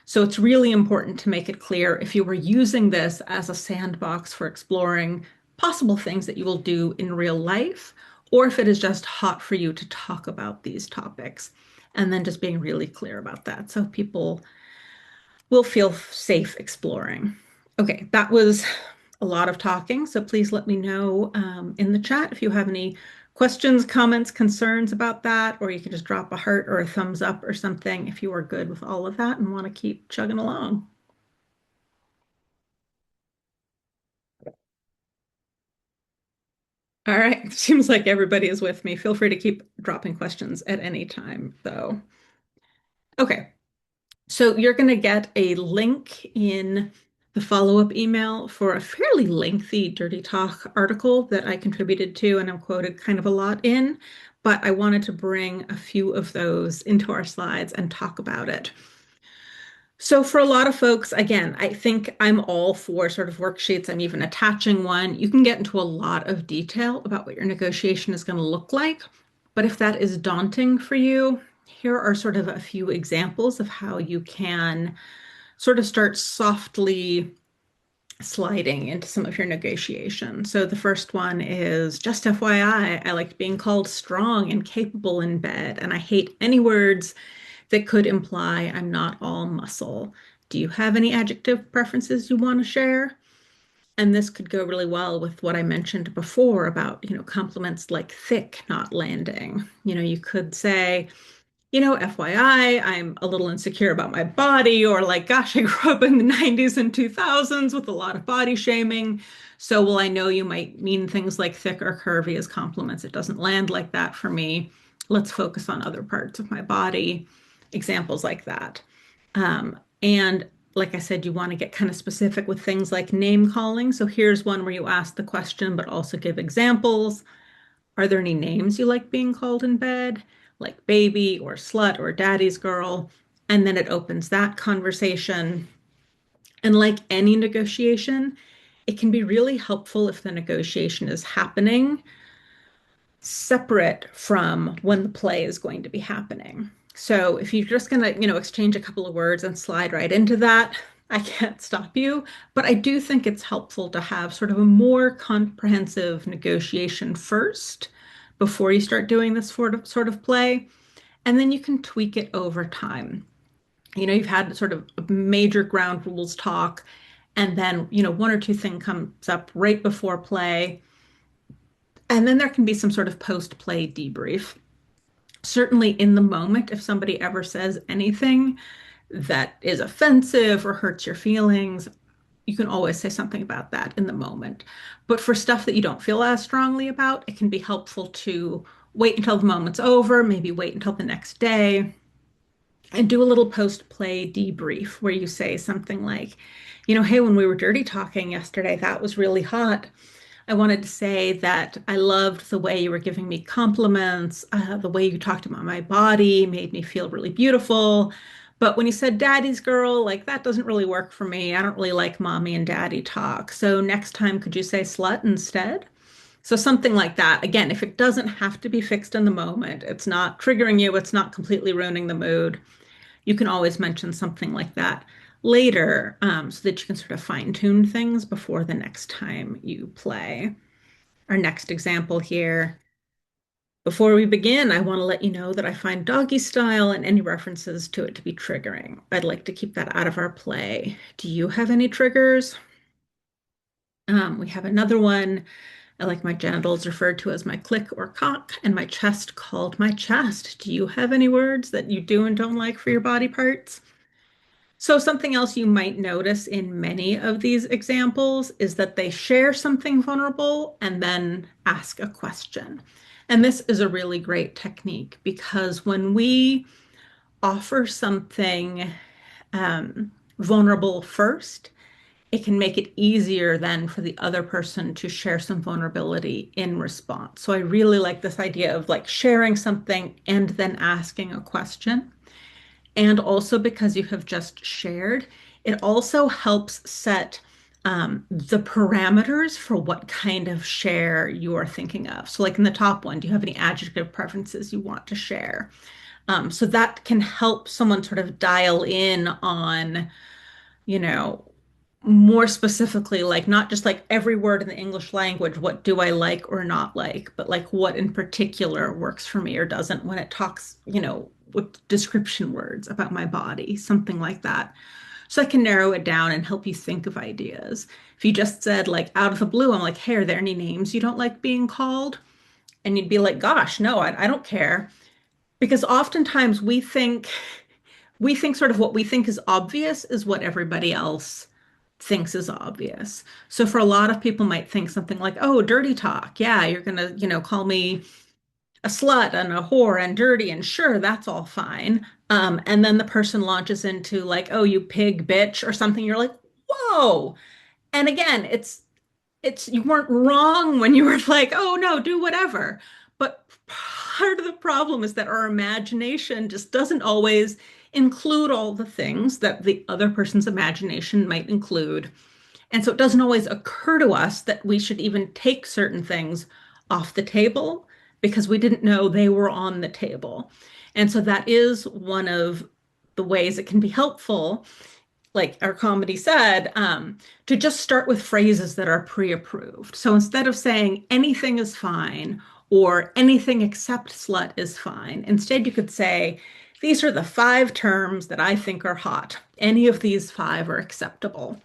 So it's really important to make it clear if you were using this as a sandbox for exploring possible things that you will do in real life, or if it is just hot for you to talk about these topics. And then just being really clear about that so people will feel safe exploring. Okay, that was a lot of talking. So please let me know in the chat if you have any questions, comments, concerns about that, or you can just drop a heart or a thumbs up or something if you are good with all of that and want to keep chugging along. All right, seems like everybody is with me. Feel free to keep dropping questions at any time, though. Okay, so you're going to get a link in the follow-up email for a fairly lengthy Dirty Talk article that I contributed to and I'm quoted kind of a lot in, but I wanted to bring a few of those into our slides and talk about it. So for a lot of folks, again, I think I'm all for sort of worksheets. I'm even attaching one. You can get into a lot of detail about what your negotiation is going to look like. But if that is daunting for you, here are sort of a few examples of how you can sort of start softly sliding into some of your negotiation. So the first one is just FYI, I like being called strong and capable in bed, and I hate any words that could imply I'm not all muscle. Do you have any adjective preferences you want to share? And this could go really well with what I mentioned before about, compliments like thick not landing. You could say, FYI, I'm a little insecure about my body, or like, gosh, I grew up in the 90s and 2000s with a lot of body shaming. So, well, I know you might mean things like thick or curvy as compliments. It doesn't land like that for me. Let's focus on other parts of my body. Examples like that. And like I said, you want to get kind of specific with things like name calling. So here's one where you ask the question, but also give examples. Are there any names you like being called in bed, like baby or slut or daddy's girl? And then it opens that conversation. And like any negotiation, it can be really helpful if the negotiation is happening separate from when the play is going to be happening. So if you're just going to, exchange a couple of words and slide right into that, I can't stop you. But I do think it's helpful to have sort of a more comprehensive negotiation first before you start doing this sort of play. And then you can tweak it over time. You've had sort of a major ground rules talk, and then, one or two things comes up right before play. And then there can be some sort of post-play debrief. Certainly in the moment, if somebody ever says anything that is offensive or hurts your feelings, you can always say something about that in the moment. But for stuff that you don't feel as strongly about, it can be helpful to wait until the moment's over, maybe wait until the next day, and do a little post-play debrief where you say something like, hey, when we were dirty talking yesterday, that was really hot. I wanted to say that I loved the way you were giving me compliments. The way you talked about my body made me feel really beautiful. But when you said daddy's girl, like that doesn't really work for me. I don't really like mommy and daddy talk. So next time, could you say slut instead? So something like that. Again, if it doesn't have to be fixed in the moment, it's not triggering you, it's not completely ruining the mood, you can always mention something like that later, so that you can sort of fine tune things before the next time you play. Our next example here. Before we begin, I want to let you know that I find doggy style and any references to it to be triggering. I'd like to keep that out of our play. Do you have any triggers? We have another one. I like my genitals referred to as my click or cock, and my chest called my chest. Do you have any words that you do and don't like for your body parts? So something else you might notice in many of these examples is that they share something vulnerable and then ask a question. And this is a really great technique because when we offer something vulnerable first, it can make it easier then for the other person to share some vulnerability in response. So I really like this idea of like sharing something and then asking a question. And also because you have just shared, it also helps set the parameters for what kind of share you are thinking of. So like in the top one, do you have any adjective preferences you want to share? So that can help someone sort of dial in on, you know, more specifically, like not just like every word in the English language, what do I like or not like, but like what in particular works for me or doesn't when it talks, with description words about my body, something like that. So I can narrow it down and help you think of ideas. If you just said like out of the blue, I'm like, hey, are there any names you don't like being called? And you'd be like, gosh, no, I don't care. Because oftentimes we think sort of what we think is obvious is what everybody else thinks is obvious. So for a lot of people might think something like, oh, dirty talk. Yeah, you're gonna, call me a slut and a whore and dirty and sure, that's all fine. And then the person launches into like, oh, you pig bitch or something. You're like, whoa. And again, it's you weren't wrong when you were like, oh no, do whatever. But part of the problem is that our imagination just doesn't always include all the things that the other person's imagination might include. And so it doesn't always occur to us that we should even take certain things off the table because we didn't know they were on the table. And so that is one of the ways it can be helpful, like our comedy said, to just start with phrases that are pre-approved. So instead of saying anything is fine or anything except slut is fine, instead you could say, these are the 5 terms that I think are hot. Any of these 5 are acceptable.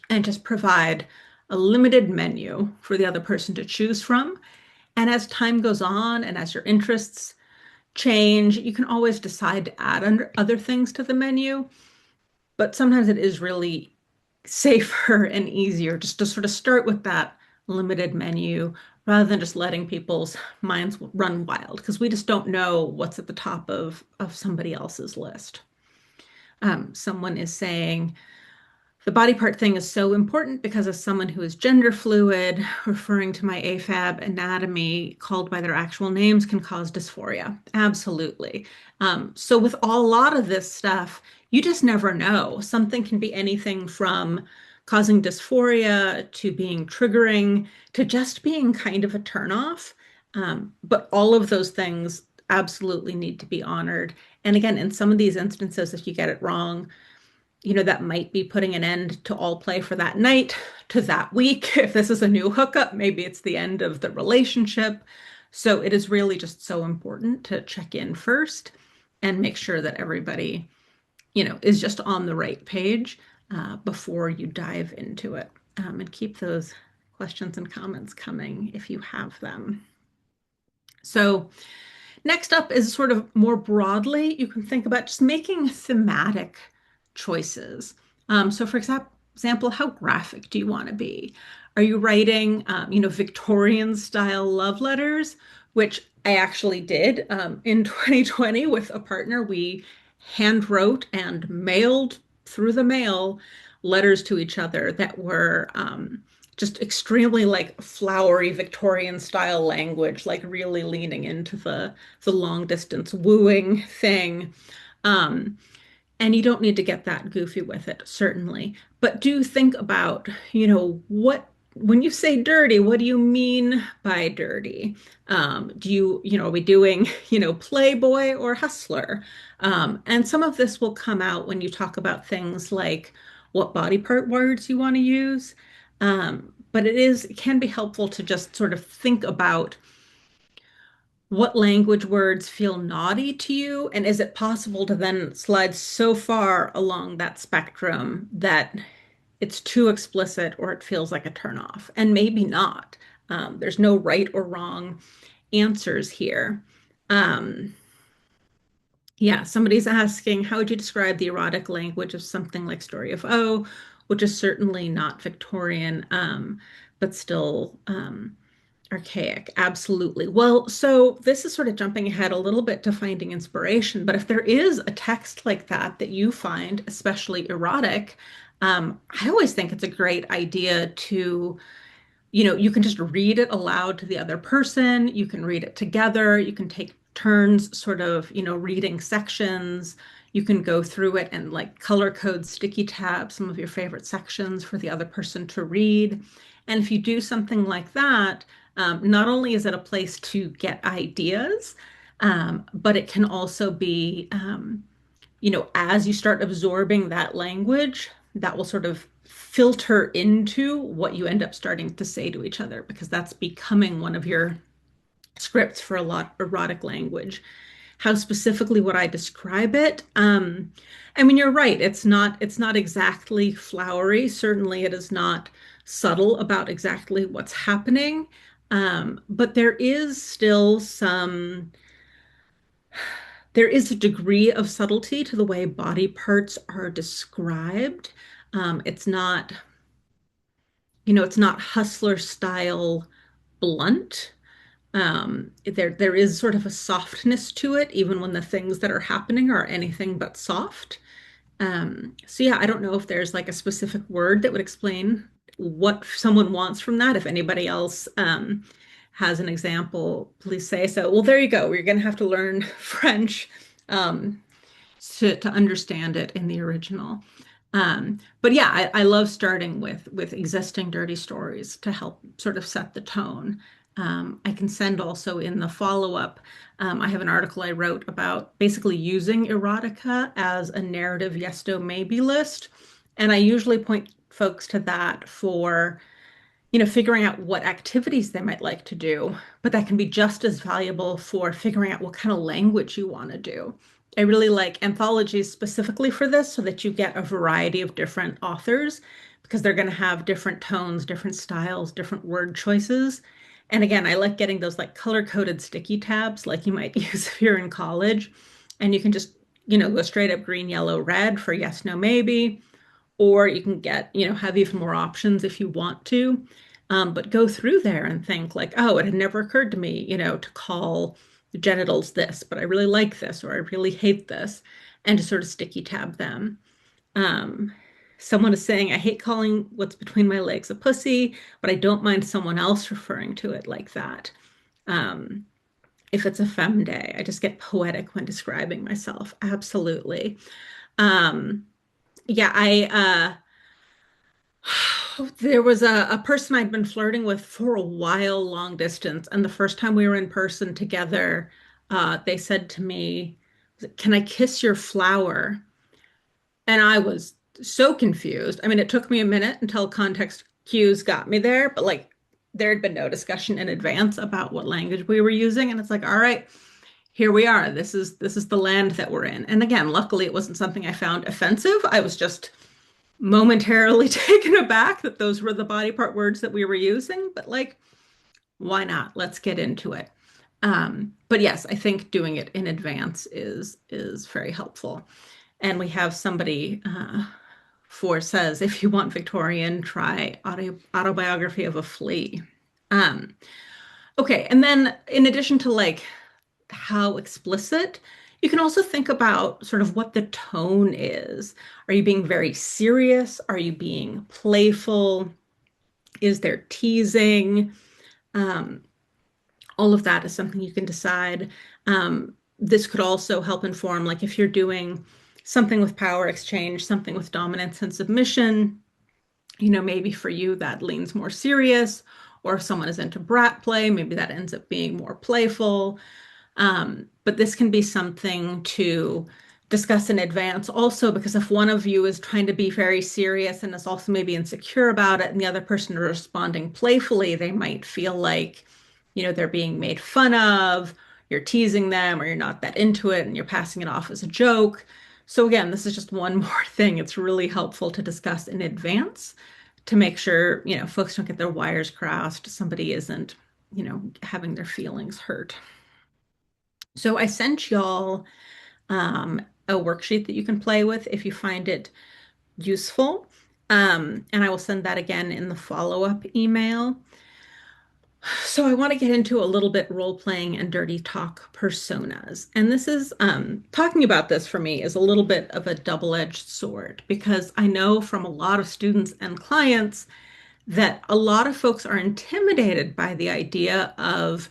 And just provide a limited menu for the other person to choose from. And as time goes on and as your interests change, you can always decide to add other things to the menu. But sometimes it is really safer and easier just to sort of start with that limited menu rather than just letting people's minds run wild because we just don't know what's at the top of somebody else's list. Someone is saying, the body part thing is so important because as someone who is gender fluid, referring to my AFAB anatomy called by their actual names can cause dysphoria. Absolutely. So with a lot of this stuff, you just never know. Something can be anything from causing dysphoria to being triggering to just being kind of a turnoff. But all of those things absolutely need to be honored. And again, in some of these instances, if you get it wrong, that might be putting an end to all play for that night, to that week. If this is a new hookup, maybe it's the end of the relationship. So it is really just so important to check in first and make sure that everybody, is just on the right page before you dive into it. And keep those questions and comments coming if you have them. So next up is sort of more broadly, you can think about just making thematic choices. So for example, how graphic do you want to be? Are you writing, Victorian style love letters, which I actually did in 2020 with a partner. We hand wrote and mailed through the mail letters to each other that were just extremely like flowery Victorian style language, like really leaning into the long distance wooing thing. Um, and you don't need to get that goofy with it, certainly. But do think about, what when you say dirty, what do you mean by dirty? Do are we doing, Playboy or Hustler? And some of this will come out when you talk about things like what body part words you want to use. But it can be helpful to just sort of think about what language words feel naughty to you, and is it possible to then slide so far along that spectrum that it's too explicit or it feels like a turnoff? And maybe not. There's no right or wrong answers here. Um, yeah, somebody's asking, how would you describe the erotic language of something like Story of O, which is certainly not Victorian, but still archaic? Absolutely. Well, so this is sort of jumping ahead a little bit to finding inspiration, but if there is a text like that you find especially erotic, I always think it's a great idea to, you can just read it aloud to the other person. You can read it together. You can take turns sort of, reading sections. You can go through it and like color code sticky tab some of your favorite sections for the other person to read. And if you do something like that, not only is it a place to get ideas, But it can also be, as you start absorbing that language, that will sort of filter into what you end up starting to say to each other, because that's becoming one of your scripts for a lot erotic language. How specifically would I describe it? I mean, you're right. It's not exactly flowery. Certainly, it is not subtle about exactly what's happening. But there is a degree of subtlety to the way body parts are described. It's not, it's not hustler style blunt. There is sort of a softness to it, even when the things that are happening are anything but soft. So yeah, I don't know if there's like a specific word that would explain what someone wants from that. If anybody else has an example, please say so. Well, there you go. We're going to have to learn French um, to understand it in the original. But yeah, I love starting with existing dirty stories to help sort of set the tone. I can send also in the follow-up. I have an article I wrote about basically using erotica as a narrative yes, no, maybe list. And I usually point folks to that for, figuring out what activities they might like to do, but that can be just as valuable for figuring out what kind of language you want to do. I really like anthologies specifically for this so that you get a variety of different authors because they're going to have different tones, different styles, different word choices. And again, I like getting those like color-coded sticky tabs like you might use if you're in college. And you can just, go straight up green, yellow, red for yes, no, maybe, or you can get, have even more options if you want to. But go through there and think like, oh, it had never occurred to me, to call genitals this, but I really like this, or I really hate this, and to sort of sticky tab them. Um, Someone is saying, I hate calling what's between my legs a pussy, but I don't mind someone else referring to it like that. Um, if it's a femme day, I just get poetic when describing myself. Absolutely. Um, yeah, there was a person I'd been flirting with for a while, long distance, and the first time we were in person together, they said to me, "Can I kiss your flower?" And I was so confused. I mean, it took me a minute until context cues got me there, but like there had been no discussion in advance about what language we were using, and it's like, all right, here we are. This is the land that we're in. And again, luckily, it wasn't something I found offensive. I was just momentarily taken aback that those were the body part words that we were using, but like, why not? Let's get into it. But yes, I think doing it in advance is very helpful. And we have somebody for says, if you want Victorian, try autobiography of a flea. Um, okay, and then in addition to like how explicit, you can also think about sort of what the tone is. Are you being very serious? Are you being playful? Is there teasing? Um, all of that is something you can decide. This could also help inform, like if you're doing something with power exchange, something with dominance and submission, maybe for you that leans more serious, or if someone is into brat play, maybe that ends up being more playful. But this can be something to discuss in advance also, because if one of you is trying to be very serious and is also maybe insecure about it, and the other person is responding playfully, they might feel like, they're being made fun of, you're teasing them, or you're not that into it and you're passing it off as a joke. So again, this is just one more thing. It's really helpful to discuss in advance to make sure, folks don't get their wires crossed, somebody isn't, having their feelings hurt. So I sent y'all a worksheet that you can play with if you find it useful. And I will send that again in the follow-up email. So I want to get into a little bit role playing and dirty talk personas. And this is talking about this for me is a little bit of a double-edged sword because I know from a lot of students and clients that a lot of folks are intimidated by the idea of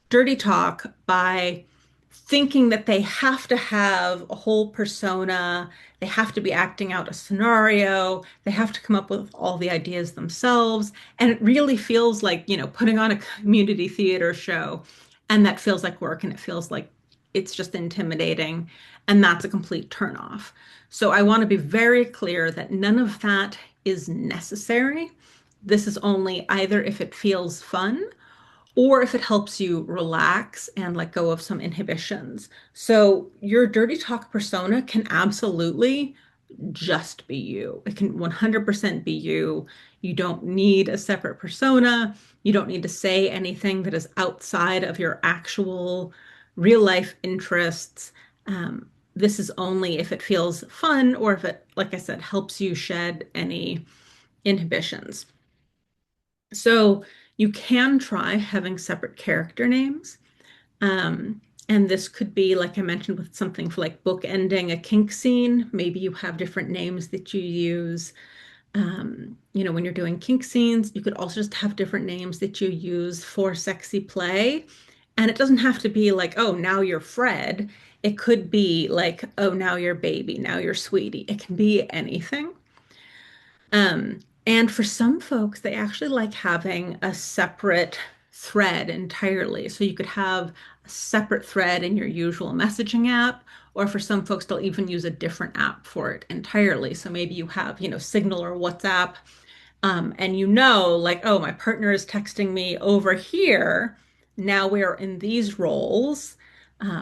dirty talk by thinking that they have to have a whole persona, they have to be acting out a scenario, they have to come up with all the ideas themselves. And it really feels like, putting on a community theater show. And that feels like work and it feels like, it's just intimidating, and that's a complete turnoff. So I want to be very clear that none of that is necessary. This is only either if it feels fun or if it helps you relax and let go of some inhibitions. So your dirty talk persona can absolutely just be you. It can 100% be you. You don't need a separate persona. You don't need to say anything that is outside of your actual real life interests. This is only if it feels fun or if it, like I said, helps you shed any inhibitions. So you can try having separate character names. And this could be, like I mentioned, with something for like book ending a kink scene. Maybe you have different names that you use. When you're doing kink scenes, you could also just have different names that you use for sexy play. And it doesn't have to be like, oh, now you're Fred. It could be like, oh, now you're baby, now you're sweetie. It can be anything. And for some folks, they actually like having a separate thread entirely. So you could have a separate thread in your usual messaging app, or for some folks, they'll even use a different app for it entirely. So maybe you have, Signal or WhatsApp, and like, oh, my partner is texting me over here. Now we're in these roles,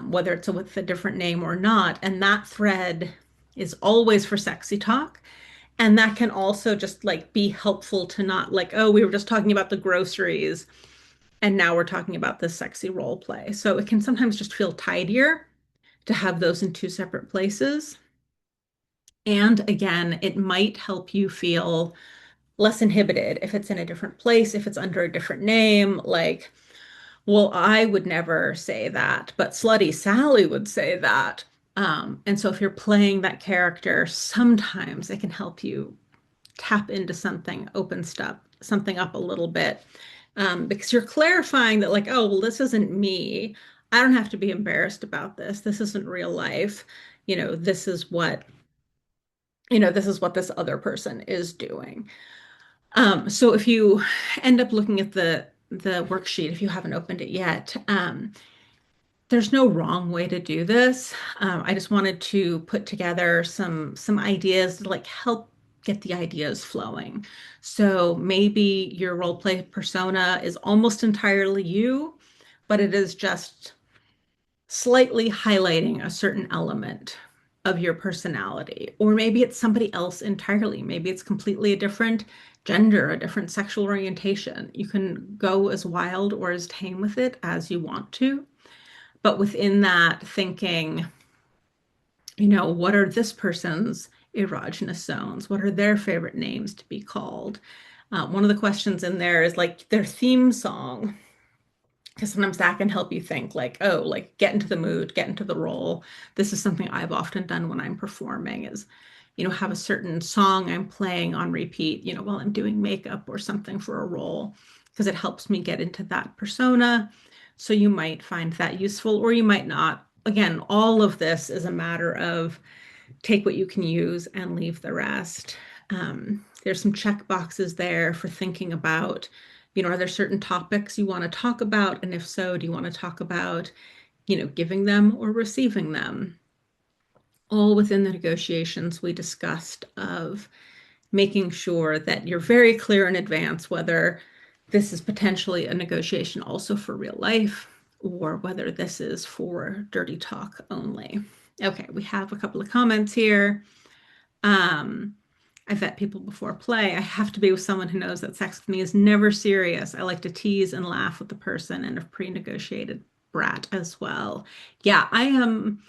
whether it's with a different name or not. And that thread is always for sexy talk. And that can also just like be helpful to not like, oh, we were just talking about the groceries and now we're talking about this sexy role play. So it can sometimes just feel tidier to have those in two separate places. And again, it might help you feel less inhibited if it's in a different place, if it's under a different name. Like, well, I would never say that, but Slutty Sally would say that. And so if you're playing that character, sometimes it can help you tap into something, open stuff, something up a little bit. Because you're clarifying that, like, oh, well, this isn't me. I don't have to be embarrassed about this. This isn't real life. You know, this is what, this is what this other person is doing. So if you end up looking at the worksheet, if you haven't opened it yet, there's no wrong way to do this. I just wanted to put together some ideas to like help get the ideas flowing. So maybe your role play persona is almost entirely you, but it is just slightly highlighting a certain element of your personality. Or maybe it's somebody else entirely. Maybe it's completely a different gender, a different sexual orientation. You can go as wild or as tame with it as you want to. But within that, thinking, what are this person's erogenous zones? What are their favorite names to be called? One of the questions in there is like their theme song, because sometimes that can help you think like, oh, like get into the mood, get into the role. This is something I've often done when I'm performing is, have a certain song I'm playing on repeat, while I'm doing makeup or something for a role, because it helps me get into that persona. So you might find that useful or you might not. Again, all of this is a matter of take what you can use and leave the rest. There's some check boxes there for thinking about, are there certain topics you want to talk about? And if so, do you want to talk about, giving them or receiving them? All within the negotiations we discussed of making sure that you're very clear in advance whether this is potentially a negotiation also for real life or whether this is for dirty talk only. Okay, we have a couple of comments here. I vet people before play. I have to be with someone who knows that sex with me is never serious. I like to tease and laugh with the person and a pre-negotiated brat as well. Yeah, I am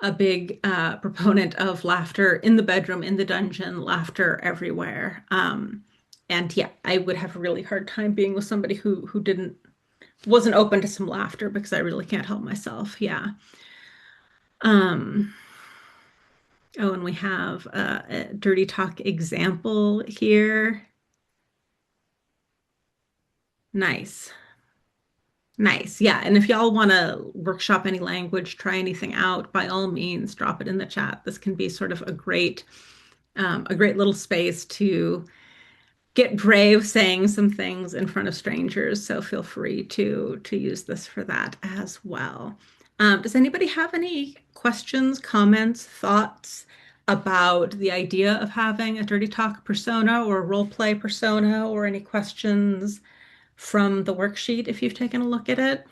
a big proponent of laughter in the bedroom, in the dungeon, laughter everywhere. And yeah, I would have a really hard time being with somebody who wasn't open to some laughter because I really can't help myself. Yeah. Um, oh, and we have a dirty talk example here. Nice. Nice. Yeah. And if y'all want to workshop any language, try anything out, by all means, drop it in the chat. This can be sort of a great little space to get brave saying some things in front of strangers. So feel free to use this for that as well. Does anybody have any questions, comments, thoughts about the idea of having a Dirty Talk persona or a role play persona, or any questions from the worksheet if you've taken a look at it?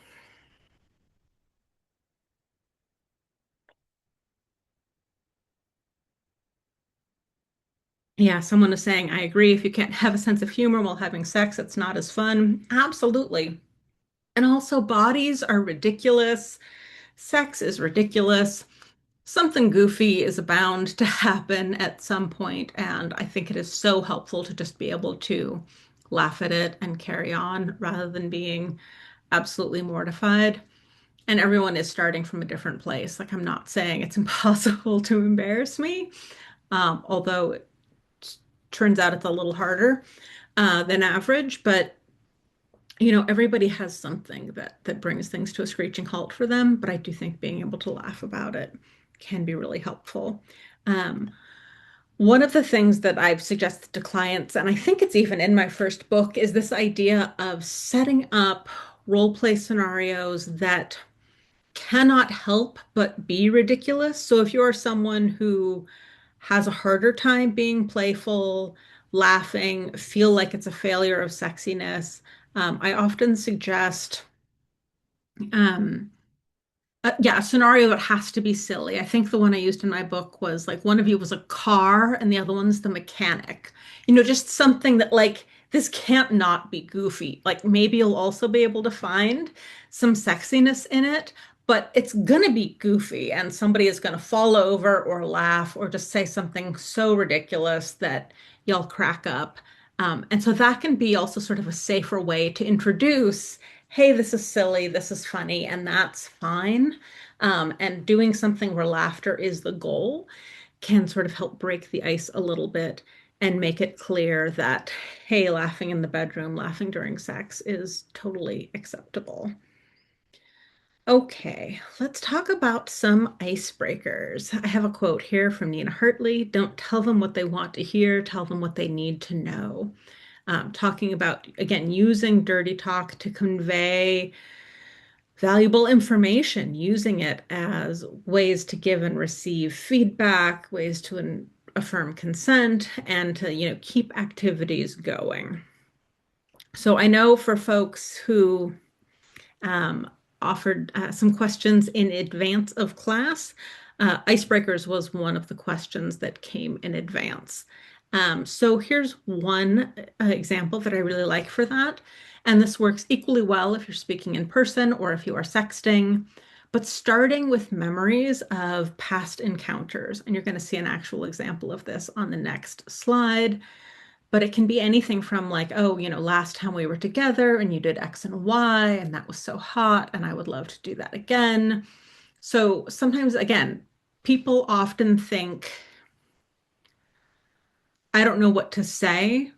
Yeah, someone is saying, I agree. If you can't have a sense of humor while having sex, it's not as fun. Absolutely. And also, bodies are ridiculous. Sex is ridiculous. Something goofy is bound to happen at some point, and I think it is so helpful to just be able to laugh at it and carry on rather than being absolutely mortified. And everyone is starting from a different place. Like, I'm not saying it's impossible to embarrass me, although it turns out it's a little harder than average. But everybody has something that brings things to a screeching halt for them. But I do think being able to laugh about it can be really helpful. Um, One of the things that I've suggested to clients, and I think it's even in my first book, is this idea of setting up role play scenarios that cannot help but be ridiculous. So if you're someone who has a harder time being playful, laughing, feel like it's a failure of sexiness, I often suggest um, yeah, a scenario that has to be silly. I think the one I used in my book was like one of you was a car and the other one's the mechanic. Just something that like this can't not be goofy. Like maybe you'll also be able to find some sexiness in it, but it's gonna be goofy and somebody is gonna fall over or laugh or just say something so ridiculous that you'll crack up. And so that can be also sort of a safer way to introduce, hey, this is silly, this is funny, and that's fine. And doing something where laughter is the goal can sort of help break the ice a little bit and make it clear that, hey, laughing in the bedroom, laughing during sex is totally acceptable. Okay, let's talk about some icebreakers. I have a quote here from Nina Hartley. Don't tell them what they want to hear, tell them what they need to know. Talking about, again, using dirty talk to convey valuable information, using it as ways to give and receive feedback, ways to affirm consent, and to, keep activities going. So I know for folks who um, offered some questions in advance of class. Icebreakers was one of the questions that came in advance. So here's one example that I really like for that. And this works equally well if you're speaking in person or if you are sexting, but starting with memories of past encounters. And you're going to see an actual example of this on the next slide. But it can be anything from like, oh, last time we were together and you did X and Y, and that was so hot, and I would love to do that again. So sometimes, again, people often think, I don't know what to say,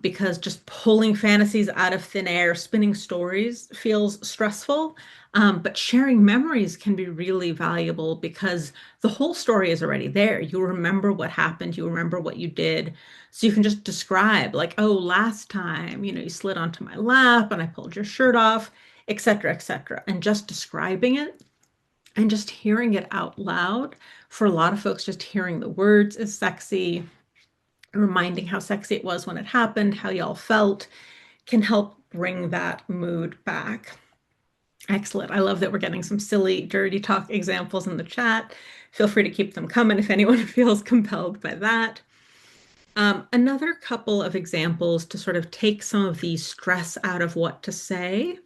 because just pulling fantasies out of thin air, spinning stories feels stressful. But sharing memories can be really valuable because the whole story is already there. You remember what happened, you remember what you did. So you can just describe, like, oh, last time, you slid onto my lap and I pulled your shirt off, et cetera, et cetera. And just describing it and just hearing it out loud. For a lot of folks, just hearing the words is sexy, reminding how sexy it was when it happened, how y'all felt, can help bring that mood back. Excellent. I love that we're getting some silly, dirty talk examples in the chat. Feel free to keep them coming if anyone feels compelled by that. Another couple of examples to sort of take some of the stress out of what to say.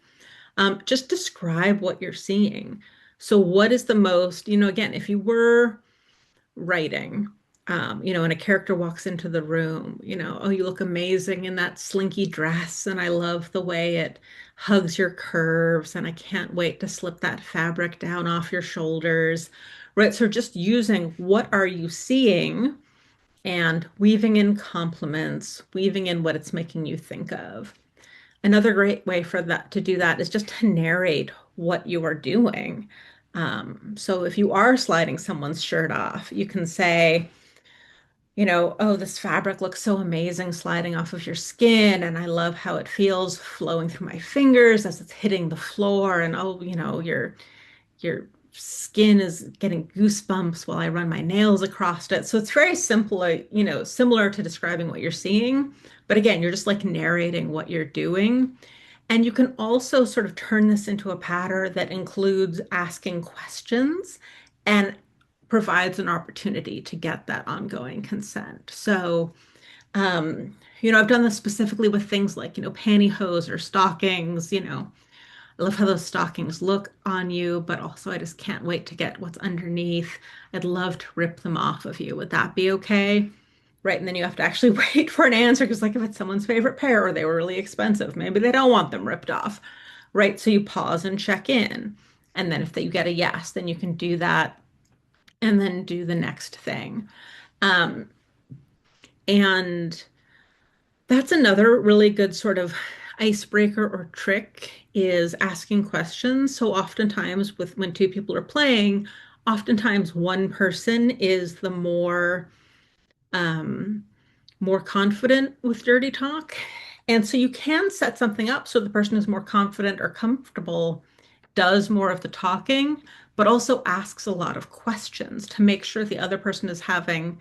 Just describe what you're seeing. So, what is the most, again, if you were writing, and a character walks into the room, oh, you look amazing in that slinky dress, and I love the way it hugs your curves, and I can't wait to slip that fabric down off your shoulders, right? So just using what are you seeing and weaving in compliments, weaving in what it's making you think of. Another great way for that to do that is just to narrate what you are doing. So if you are sliding someone's shirt off, you can say, oh, this fabric looks so amazing sliding off of your skin, and I love how it feels flowing through my fingers as it's hitting the floor, and oh, your skin is getting goosebumps while I run my nails across it. So it's very simple, similar to describing what you're seeing. But again, you're just like narrating what you're doing. And you can also sort of turn this into a pattern that includes asking questions and provides an opportunity to get that ongoing consent. So, I've done this specifically with things like, pantyhose or stockings, I love how those stockings look on you, but also I just can't wait to get what's underneath. I'd love to rip them off of you. Would that be okay? Right. And then you have to actually wait for an answer because, like, if it's someone's favorite pair or they were really expensive, maybe they don't want them ripped off. Right. So you pause and check in. And then if you get a yes, then you can do that and then do the next thing. Um, and that's another really good sort of icebreaker or trick is asking questions. So oftentimes with when two people are playing, oftentimes one person is the um, more confident with dirty talk. And so you can set something up so the person who's more confident or comfortable does more of the talking, but also asks a lot of questions to make sure the other person is having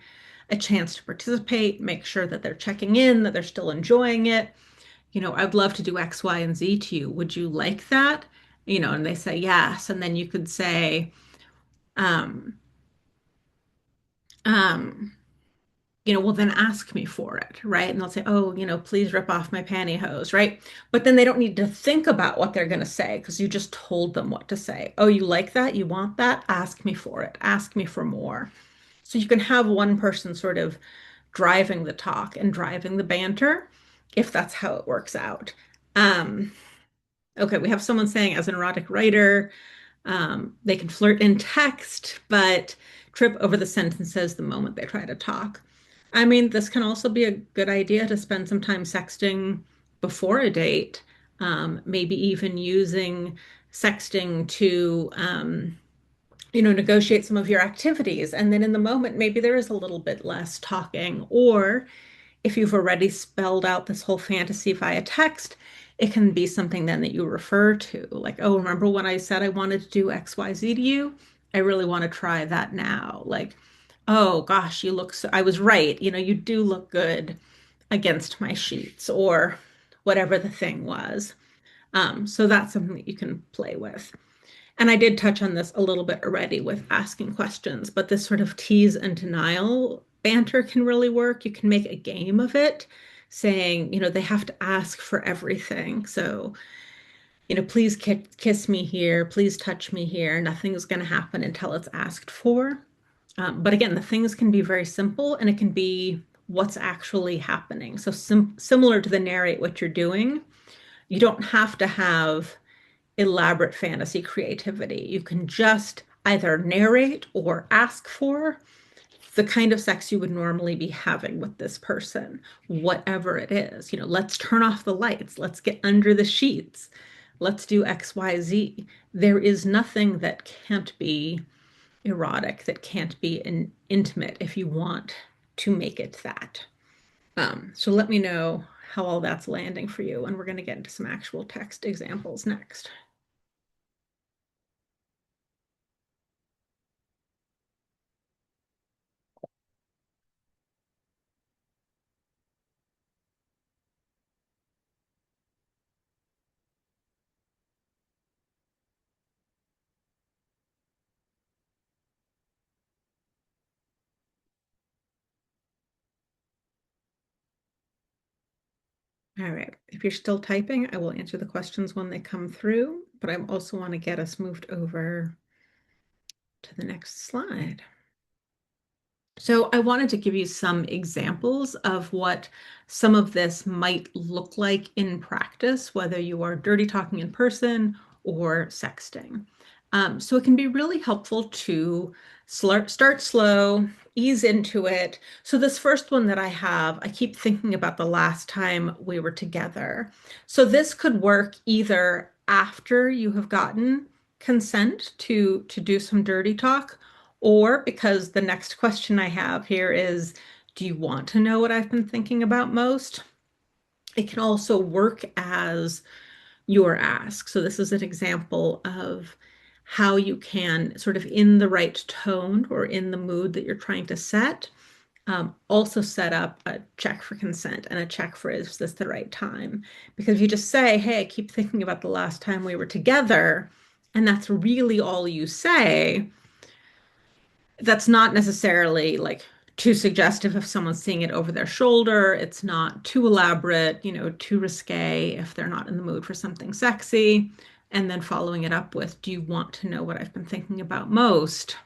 a chance to participate, make sure that they're checking in, that they're still enjoying it. I'd love to do X, Y, and Z to you. Would you like that? And they say yes. And then you could say, um, um, well, then ask me for it, right? And they'll say, oh, please rip off my pantyhose, right? But then they don't need to think about what they're going to say because you just told them what to say. Oh, you like that? You want that? Ask me for it. Ask me for more. So you can have one person sort of driving the talk and driving the banter if that's how it works out. Um, okay, we have someone saying, as an erotic writer, they can flirt in text, but trip over the sentences the moment they try to talk. I mean, this can also be a good idea to spend some time sexting before a date, maybe even using sexting to, negotiate some of your activities. And then in the moment, maybe there is a little bit less talking. Or if you've already spelled out this whole fantasy via text, it can be something then that you refer to, like, oh, remember when I said I wanted to do XYZ to you? I really want to try that now. Like, oh gosh, you look so, I was right. You do look good against my sheets, or whatever the thing was. So that's something that you can play with. And I did touch on this a little bit already with asking questions, but this sort of tease and denial banter can really work. You can make a game of it, saying, they have to ask for everything. So, please kiss me here, please touch me here. Nothing's going to happen until it's asked for. But again, the things can be very simple and it can be what's actually happening. So similar to the narrate what you're doing, you don't have to have elaborate fantasy creativity. You can just either narrate or ask for the kind of sex you would normally be having with this person, whatever it is. Let's turn off the lights, let's get under the sheets, let's do XYZ. There is nothing that can't be erotic, that can't be intimate if you want to make it that. So let me know how all that's landing for you, and we're going to get into some actual text examples next. All right, if you're still typing, I will answer the questions when they come through, but I also want to get us moved over to the next slide. So I wanted to give you some examples of what some of this might look like in practice, whether you are dirty talking in person or sexting. So it can be really helpful to start slow, ease into it. So this first one that I have, I keep thinking about the last time we were together. So this could work either after you have gotten consent to do some dirty talk, or because the next question I have here is, do you want to know what I've been thinking about most? It can also work as your ask. So this is an example of how you can sort of in the right tone or in the mood that you're trying to set, also set up a check for consent and a check for is this the right time? Because if you just say, hey, I keep thinking about the last time we were together, and that's really all you say, that's not necessarily like too suggestive if someone's seeing it over their shoulder. It's not too elaborate, too risque if they're not in the mood for something sexy. And then following it up with, do you want to know what I've been thinking about most?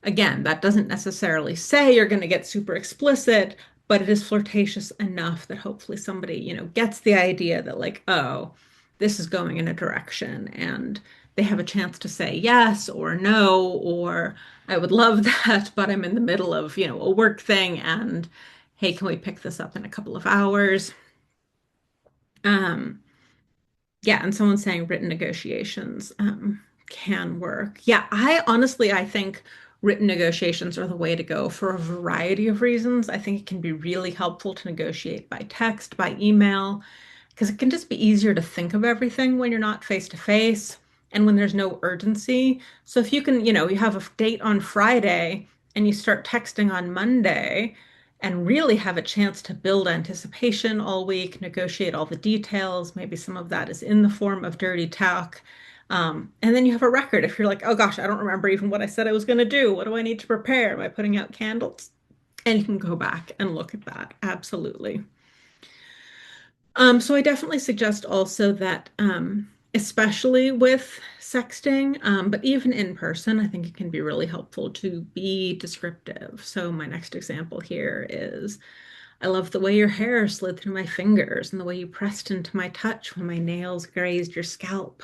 Again, that doesn't necessarily say you're going to get super explicit, but it is flirtatious enough that hopefully somebody, gets the idea that like, oh, this is going in a direction and they have a chance to say yes or no, or I would love that, but I'm in the middle of, a work thing and hey, can we pick this up in a couple of hours? Um, yeah, and someone saying written negotiations can work. Yeah, I think written negotiations are the way to go for a variety of reasons. I think it can be really helpful to negotiate by text, by email, because it can just be easier to think of everything when you're not face to face and when there's no urgency. So if you can, you have a date on Friday and you start texting on Monday and really have a chance to build anticipation all week, negotiate all the details. Maybe some of that is in the form of dirty talk. And then you have a record. If you're like, oh gosh, I don't remember even what I said I was going to do. What do I need to prepare? Am I putting out candles? And you can go back and look at that. Absolutely. So I definitely suggest also that, especially with sexting, but even in person, I think it can be really helpful to be descriptive. So my next example here is, I love the way your hair slid through my fingers and the way you pressed into my touch when my nails grazed your scalp.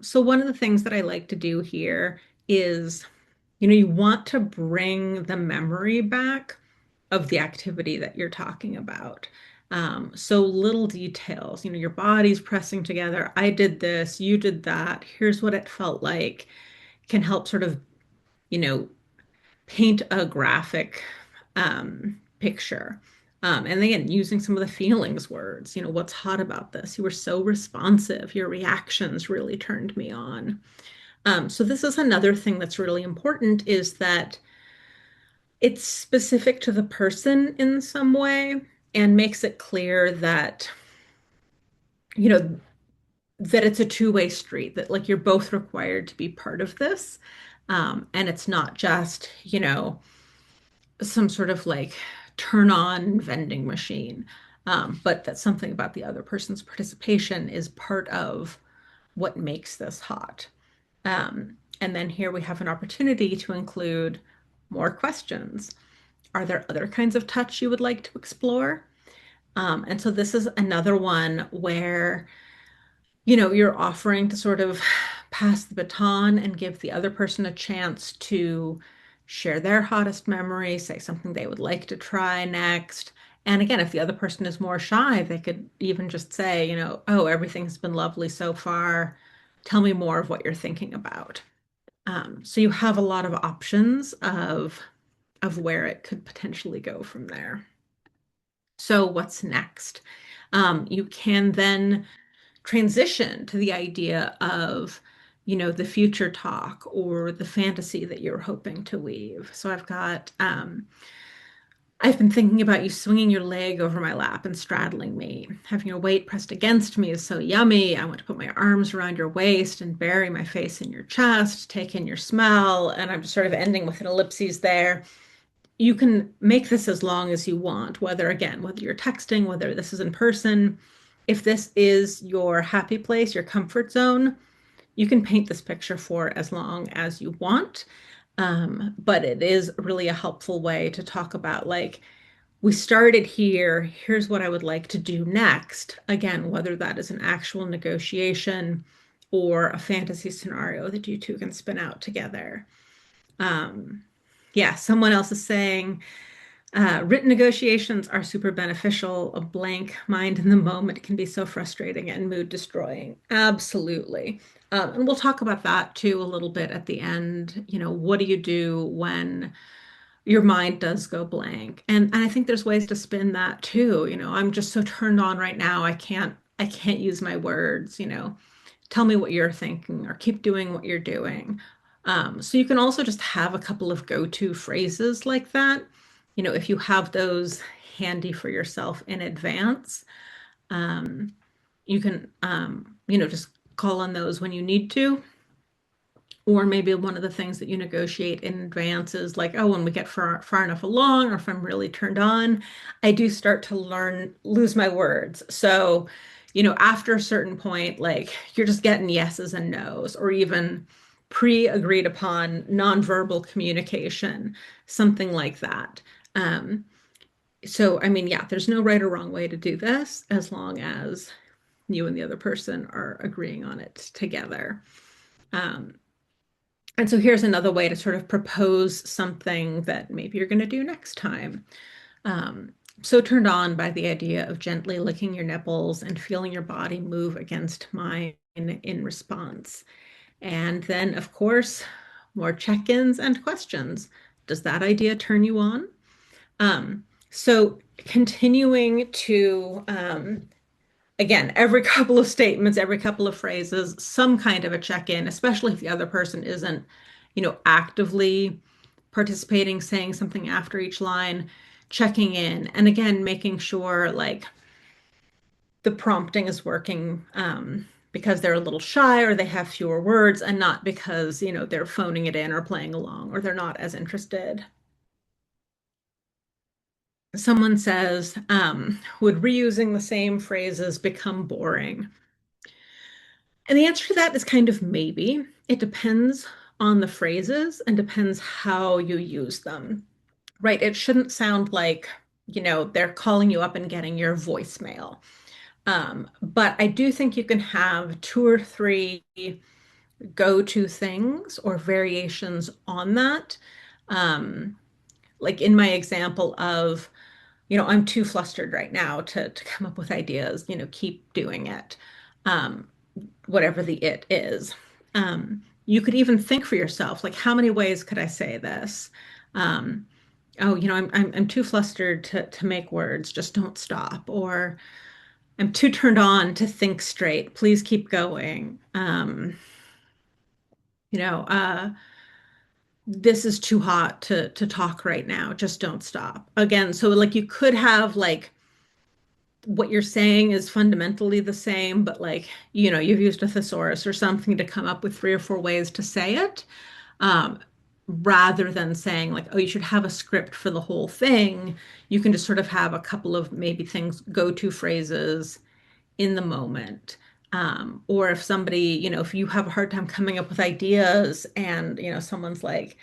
So one of the things that I like to do here is, you want to bring the memory back of the activity that you're talking about. So little details, your body's pressing together. I did this, you did that. Here's what it felt like can help sort of, you know, paint a graphic picture. And again, using some of the feelings words, what's hot about this? You were so responsive. Your reactions really turned me on. So this is another thing that's really important is that it's specific to the person in some way and makes it clear that, you know, that it's a two-way street, that like you're both required to be part of this. And it's not just, some sort of like turn on vending machine, but that something about the other person's participation is part of what makes this hot. And then here we have an opportunity to include more questions. Are there other kinds of touch you would like to explore? And so this is another one where, you're offering to sort of pass the baton and give the other person a chance to share their hottest memory, say something they would like to try next. And again, if the other person is more shy, they could even just say, oh, everything's been lovely so far. Tell me more of what you're thinking about. So you have a lot of options of where it could potentially go from there. So what's next? You can then transition to the idea of, the future talk or the fantasy that you're hoping to weave. So I've been thinking about you swinging your leg over my lap and straddling me. Having your weight pressed against me is so yummy. I want to put my arms around your waist and bury my face in your chest, take in your smell. And I'm just sort of ending with an ellipses there. You can make this as long as you want, whether you're texting, whether this is in person. If this is your happy place, your comfort zone, you can paint this picture for as long as you want. But it is really a helpful way to talk about like, we started here, here's what I would like to do next. Again, whether that is an actual negotiation or a fantasy scenario that you two can spin out together. Yeah, someone else is saying, written negotiations are super beneficial. A blank mind in the moment can be so frustrating and mood destroying. Absolutely. And we'll talk about that too a little bit at the end. What do you do when your mind does go blank? And I think there's ways to spin that too. I'm just so turned on right now. I can't use my words. tell me what you're thinking, or keep doing what you're doing. So you can also just have a couple of go-to phrases like that. If you have those handy for yourself in advance, um, you can, just call on those when you need to. Or maybe one of the things that you negotiate in advance is like, oh, when we get far enough along, or if I'm really turned on, I do start to lose my words. So, after a certain point, like you're just getting yeses and nos, or even pre-agreed upon nonverbal communication, something like that. Um, so, I mean, yeah, there's no right or wrong way to do this as long as you and the other person are agreeing on it together. Um, and so here's another way to sort of propose something that maybe you're going to do next time. So turned on by the idea of gently licking your nipples and feeling your body move against mine in response. And then, of course, more check-ins and questions. Does that idea turn you on? So continuing to again, every couple of statements, every couple of phrases, some kind of a check-in, especially if the other person isn't, actively participating, saying something after each line, checking in. And again, making sure like the prompting is working because they're a little shy or they have fewer words, and not because, they're phoning it in or playing along or they're not as interested. Someone says, would reusing the same phrases become boring? And the answer to that is kind of maybe. It depends on the phrases and depends how you use them, right? It shouldn't sound like, they're calling you up and getting your voicemail. But I do think you can have two or three go-to things or variations on that. Um, like in my example of, I'm too flustered right now to come up with ideas, keep doing it. Um, Whatever the it is. You could even think for yourself, like, how many ways could I say this? Um, oh, I'm too flustered to make words, just don't stop. Or I'm too turned on to think straight. Please keep going. You know, uh, this is too hot to talk right now. Just don't stop. Again, so like you could have like what you're saying is fundamentally the same, but like, you've used a thesaurus or something to come up with three or four ways to say it, um, rather than saying like, oh, you should have a script for the whole thing. You can just sort of have a couple of maybe things, go-to phrases in the moment. Or if somebody, if you have a hard time coming up with ideas and, someone's like,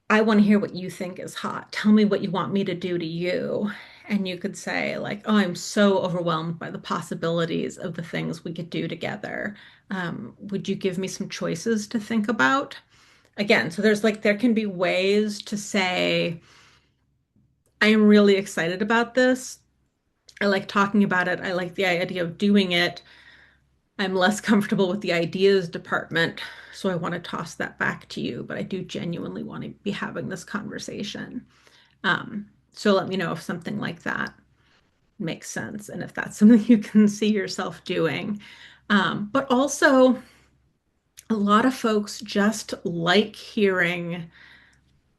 I want to hear what you think is hot. Tell me what you want me to do to you. And you could say, like, oh, I'm so overwhelmed by the possibilities of the things we could do together. Would you give me some choices to think about? Again, so there can be ways to say, I am really excited about this. I like talking about it. I like the idea of doing it. I'm less comfortable with the ideas department, so I want to toss that back to you, but I do genuinely want to be having this conversation. So let me know if something like that makes sense and if that's something you can see yourself doing. But also, a lot of folks just like hearing,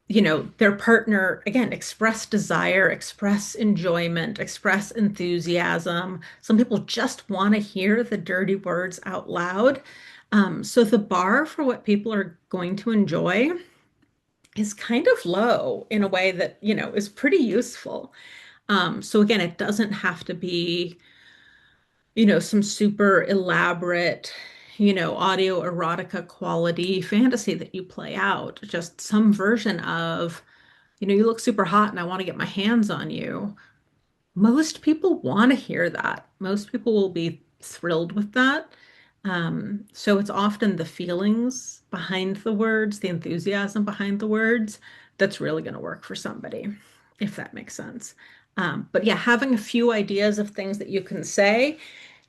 their partner, again, express desire, express enjoyment, express enthusiasm. Some people just want to hear the dirty words out loud. So the bar for what people are going to enjoy is kind of low in a way that, is pretty useful. So again, it doesn't have to be, some super elaborate, audio erotica quality fantasy that you play out. Just some version of, you look super hot and I want to get my hands on you. Most people want to hear that. Most people will be thrilled with that. So it's often the feelings behind the words, the enthusiasm behind the words, that's really going to work for somebody, if that makes sense. But yeah, having a few ideas of things that you can say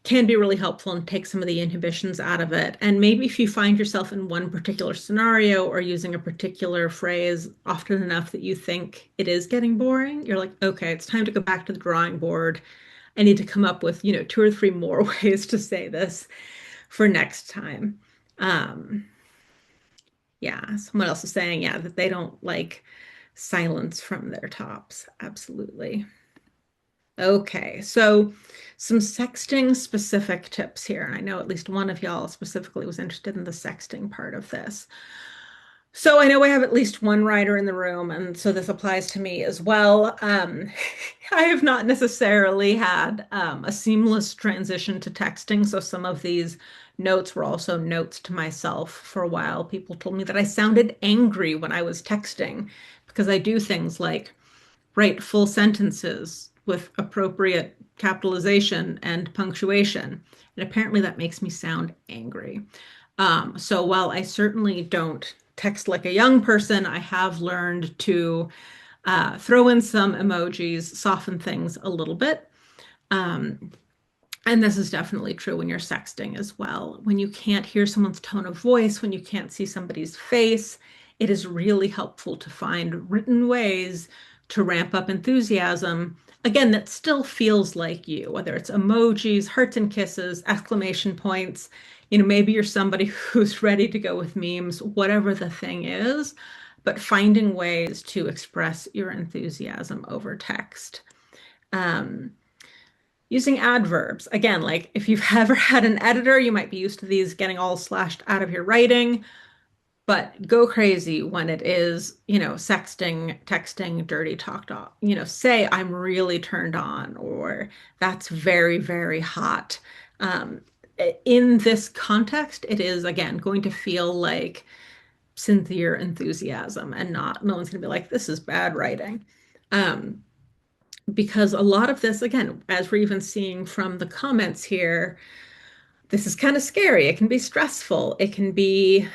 can be really helpful and take some of the inhibitions out of it. And maybe if you find yourself in one particular scenario or using a particular phrase often enough that you think it is getting boring, you're like, okay, it's time to go back to the drawing board. I need to come up with, two or three more ways to say this. for next time. Um, yeah, someone else is saying, yeah, that they don't like silence from their tops. Absolutely. Okay, so some sexting specific tips here. And I know at least one of y'all specifically was interested in the sexting part of this. So I know we have at least one writer in the room, and so this applies to me as well. I have not necessarily had a seamless transition to texting, so some of these notes were also notes to myself for a while. People told me that I sounded angry when I was texting because I do things like write full sentences with appropriate capitalization and punctuation, and apparently that makes me sound angry. So while I certainly don't text like a young person, I have learned to throw in some emojis, soften things a little bit. Um, and this is definitely true when you're sexting as well. When you can't hear someone's tone of voice, when you can't see somebody's face, it is really helpful to find written ways to ramp up enthusiasm. Again, that still feels like you, whether it's emojis, hearts and kisses, exclamation points. Maybe you're somebody who's ready to go with memes, whatever the thing is, but finding ways to express your enthusiasm over text. Um, Using adverbs. Again, like if you've ever had an editor, you might be used to these getting all slashed out of your writing, but go crazy when it is, sexting, texting, dirty talk. Say I'm really turned on, or that's very, very hot. Um, in this context, it is again going to feel like sincere enthusiasm and not, no one's going to be like, this is bad writing. Um, because a lot of this, again, as we're even seeing from the comments here, this is kind of scary. It can be stressful. It can be,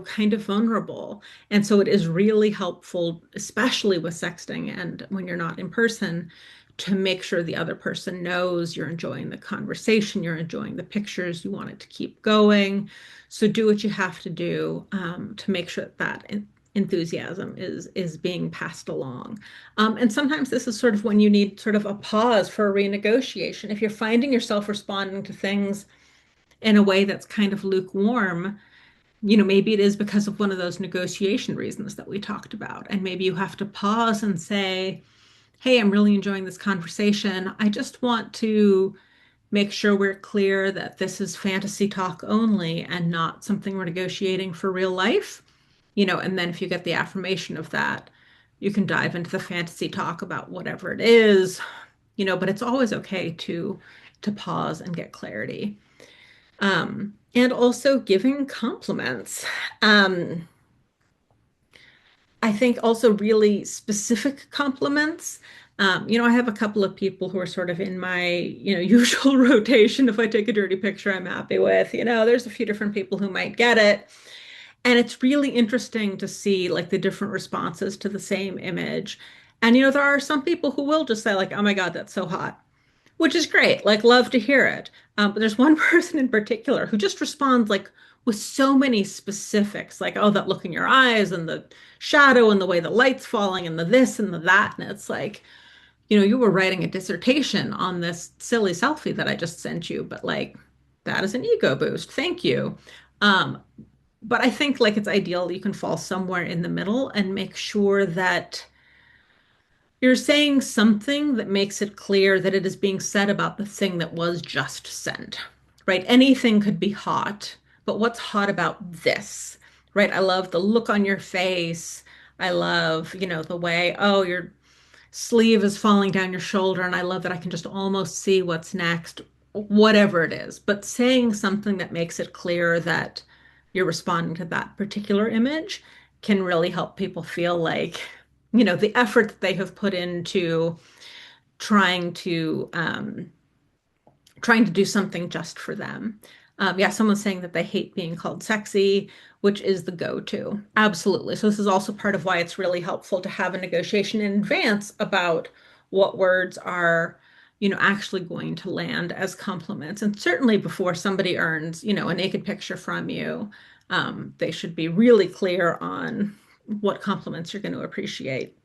kind of vulnerable. And so it is really helpful, especially with sexting and when you're not in person, to make sure the other person knows you're enjoying the conversation, you're enjoying the pictures, you want it to keep going. So do what you have to do to make sure that enthusiasm is being passed along. And sometimes this is sort of when you need sort of a pause for a renegotiation. If you're finding yourself responding to things in a way that's kind of lukewarm, maybe it is because of one of those negotiation reasons that we talked about. And maybe you have to pause and say, hey, I'm really enjoying this conversation. I just want to make sure we're clear that this is fantasy talk only and not something we're negotiating for real life. And then if you get the affirmation of that, you can dive into the fantasy talk about whatever it is, but it's always okay to pause and get clarity. And also giving compliments. Um, I think also really specific compliments. I have a couple of people who are sort of in my, usual rotation. If I take a dirty picture I'm happy with, there's a few different people who might get it. And it's really interesting to see like the different responses to the same image. And, there are some people who will just say like, oh my God, that's so hot, which is great. Like, love to hear it. But there's one person in particular who just responds like with so many specifics, like, oh, that look in your eyes and the shadow and the way the light's falling and the this and the that. And it's like, you were writing a dissertation on this silly selfie that I just sent you, but like, that is an ego boost. Thank you. Um, but I think like it's ideal you can fall somewhere in the middle and make sure that you're saying something that makes it clear that it is being said about the thing that was just sent, right? Anything could be hot, but what's hot about this, right? I love the look on your face. I love, the way, oh, your sleeve is falling down your shoulder, and I love that I can just almost see what's next, whatever it is. But saying something that makes it clear that you're responding to that particular image can really help people feel like, the effort that they have put into trying to um, trying to do something just for them. Yeah, someone's saying that they hate being called sexy, which is the go-to. Absolutely. So this is also part of why it's really helpful to have a negotiation in advance about what words are, actually going to land as compliments. And certainly before somebody earns, a naked picture from you, they should be really clear on what compliments you're going to appreciate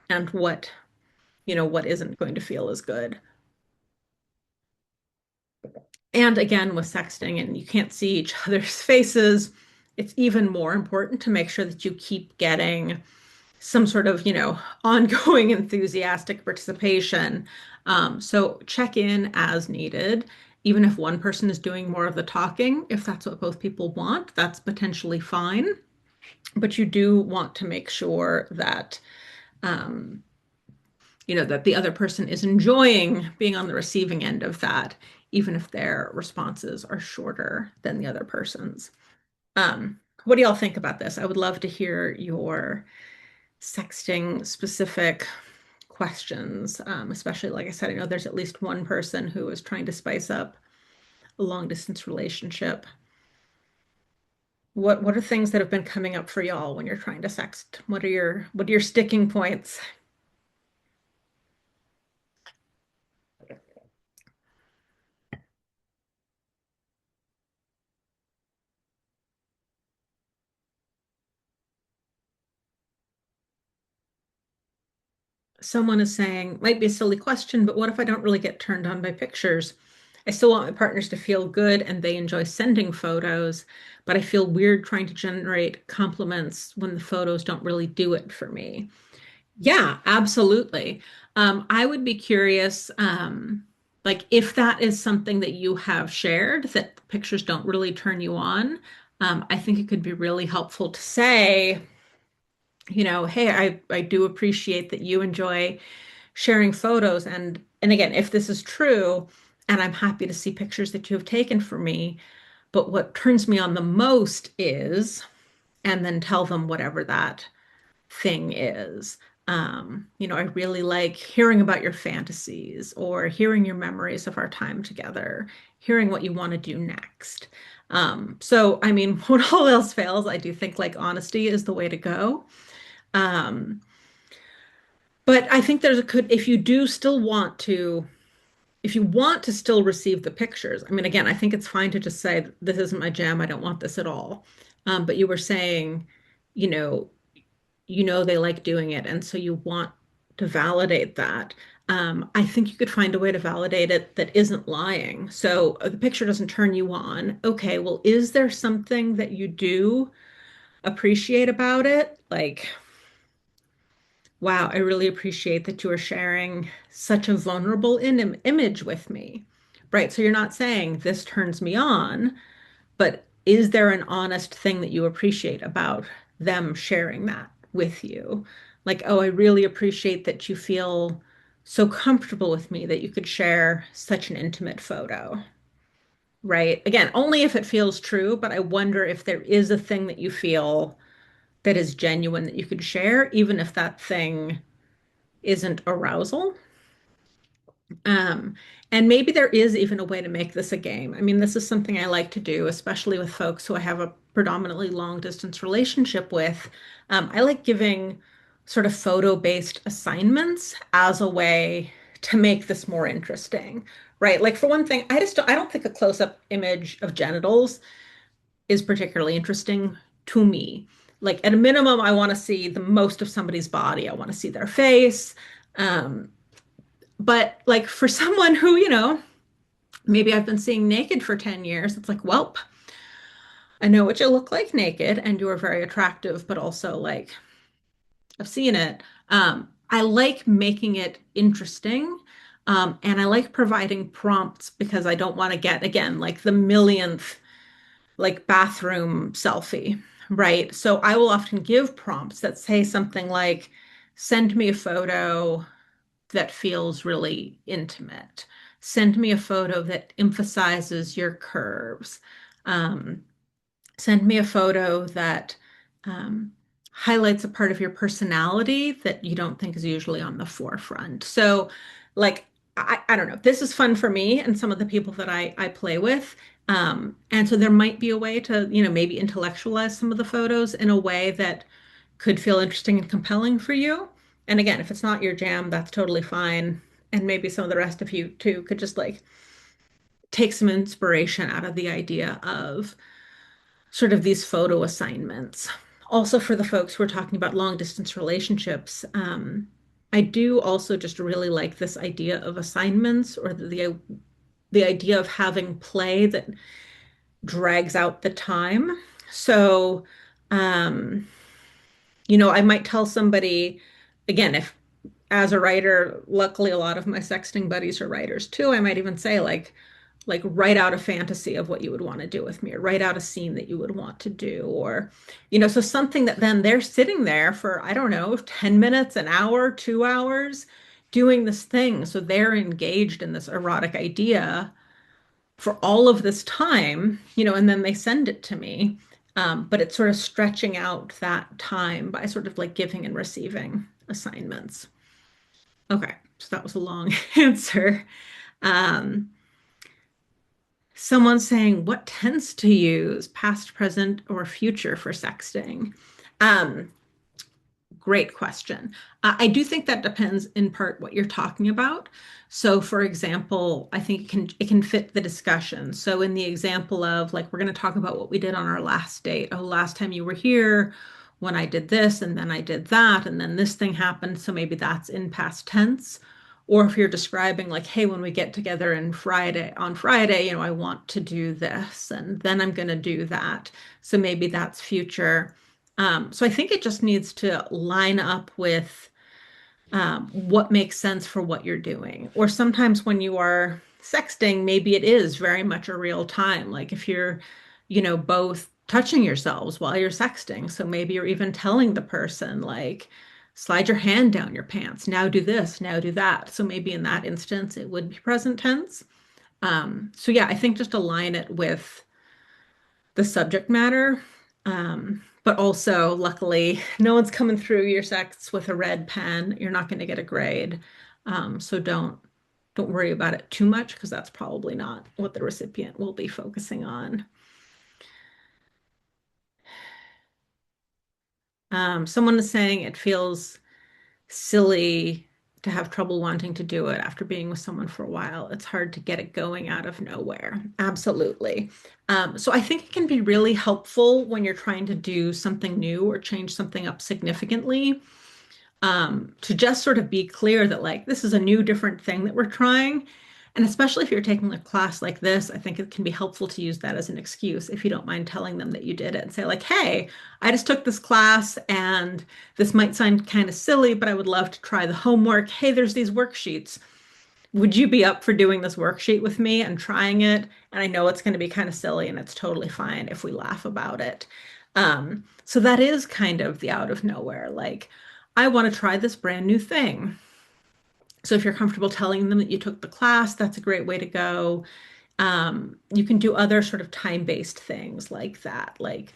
and what isn't going to feel as good. And again, with sexting and you can't see each other's faces, it's even more important to make sure that you keep getting some sort of, ongoing enthusiastic participation. So check in as needed. Even if one person is doing more of the talking, if that's what both people want, that's potentially fine. But you do want to make sure that um, that the other person is enjoying being on the receiving end of that, even if their responses are shorter than the other person's. What do y'all think about this? I would love to hear your sexting specific questions, especially like I said, I know there's at least one person who is trying to spice up a long distance relationship. What are things that have been coming up for y'all when you're trying to sext? What are your sticking points? Someone is saying, might be a silly question, but what if I don't really get turned on by pictures? I still want my partners to feel good and they enjoy sending photos, but I feel weird trying to generate compliments when the photos don't really do it for me. Yeah, absolutely. I would be curious, like if that is something that you have shared, that the pictures don't really turn you on. I think it could be really helpful to say, hey, I do appreciate that you enjoy sharing photos, and again, if this is true, and I'm happy to see pictures that you have taken for me, but what turns me on the most is, and then tell them whatever that thing is. I really like hearing about your fantasies or hearing your memories of our time together, hearing what you want to do next. So, I mean, when all else fails, I do think like honesty is the way to go. Um, but I think there's a could, if you do still want to, if you want to still receive the pictures, I mean, again, I think it's fine to just say, this isn't my jam, I don't want this at all. But you were saying, you know, they like doing it, and so you want to validate that. I think you could find a way to validate it that isn't lying. So the picture doesn't turn you on. Okay, well, is there something that you do appreciate about it? Like, wow, I really appreciate that you are sharing such a vulnerable image with me. Right. So you're not saying this turns me on, but is there an honest thing that you appreciate about them sharing that with you? Like, oh, I really appreciate that you feel so comfortable with me that you could share such an intimate photo. Right. Again, only if it feels true, but I wonder if there is a thing that you feel that is genuine that you could share, even if that thing isn't arousal. Um, and maybe there is even a way to make this a game. I mean, this is something I like to do, especially with folks who I have a predominantly long distance relationship with. I like giving sort of photo-based assignments as a way to make this more interesting, right? Like for one thing, I don't think a close-up image of genitals is particularly interesting to me. Like at a minimum, I want to see the most of somebody's body. I want to see their face. Um, but like for someone who, maybe I've been seeing naked for 10 years, it's like, welp, I know what you look like naked and you are very attractive, but also like I've seen it. I like making it interesting. And I like providing prompts because I don't want to get, again, like the millionth like bathroom selfie, right? So I will often give prompts that say something like, send me a photo that feels really intimate. Send me a photo that emphasizes your curves. Um, Send me a photo that um, highlights a part of your personality that you don't think is usually on the forefront. So, like, I don't know, this is fun for me and some of the people that I play with. And so there might be a way to, maybe intellectualize some of the photos in a way that could feel interesting and compelling for you. And again, if it's not your jam, that's totally fine. And maybe some of the rest of you too could just like take some inspiration out of the idea of sort of these photo assignments. Also, for the folks who are talking about long distance relationships, I do also just really like this idea of assignments or the the idea of having play that drags out the time. So, um, I might tell somebody, again, if as a writer, luckily a lot of my sexting buddies are writers too. I might even say like write out a fantasy of what you would want to do with me, or write out a scene that you would want to do, or so something that then they're sitting there for, I don't know, 10 minutes, an hour, 2 hours doing this thing. So they're engaged in this erotic idea for all of this time, and then they send it to me. But it's sort of stretching out that time by sort of like giving and receiving assignments. Okay, so that was a long answer. Um, Someone saying, what tense to use, past, present, or future for sexting? Um, Great question. I do think that depends in part what you're talking about. So, for example, I think it can fit the discussion. So, in the example of like we're going to talk about what we did on our last date. Oh, last time you were here, when I did this, and then I did that, and then this thing happened. So maybe that's in past tense. Or if you're describing like, hey, when we get together on Friday, I want to do this, and then I'm going to do that. So maybe that's future. So I think it just needs to line up with what makes sense for what you're doing. Or sometimes when you are sexting, maybe it is very much a real time. Like if you're, both touching yourselves while you're sexting. So maybe you're even telling the person, like, slide your hand down your pants. Now do this, now do that. So maybe in that instance, it would be present tense. So yeah, I think just align it with the subject matter. But also, luckily, no one's coming through your sex with a red pen. You're not going to get a grade. So don't worry about it too much because that's probably not what the recipient will be focusing on. Someone is saying it feels silly to have trouble wanting to do it after being with someone for a while. It's hard to get it going out of nowhere. Absolutely. So I think it can be really helpful when you're trying to do something new or change something up significantly, to just sort of be clear that like this is a new, different thing that we're trying. And especially if you're taking a class like this, I think it can be helpful to use that as an excuse if you don't mind telling them that you did it and say, like, hey, I just took this class and this might sound kind of silly, but I would love to try the homework. Hey, there's these worksheets. Would you be up for doing this worksheet with me and trying it? And I know it's going to be kind of silly and it's totally fine if we laugh about it. So that is kind of the out of nowhere. Like, I want to try this brand new thing. So if you're comfortable telling them that you took the class, that's a great way to go. You can do other sort of time-based things like that. Like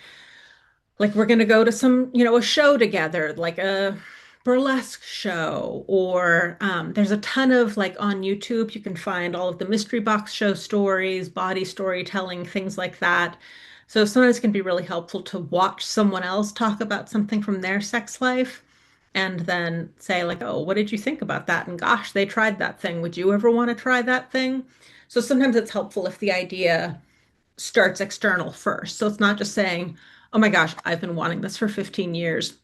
we're going to go to some, a show together, like a burlesque show, or there's a ton of like on YouTube, you can find all of the mystery box show stories, body storytelling, things like that. So sometimes it can be really helpful to watch someone else talk about something from their sex life and then say like, oh, what did you think about that? And gosh, they tried that thing. Would you ever want to try that thing? So sometimes it's helpful if the idea starts external first. So it's not just saying, oh my gosh, I've been wanting this for 15 years,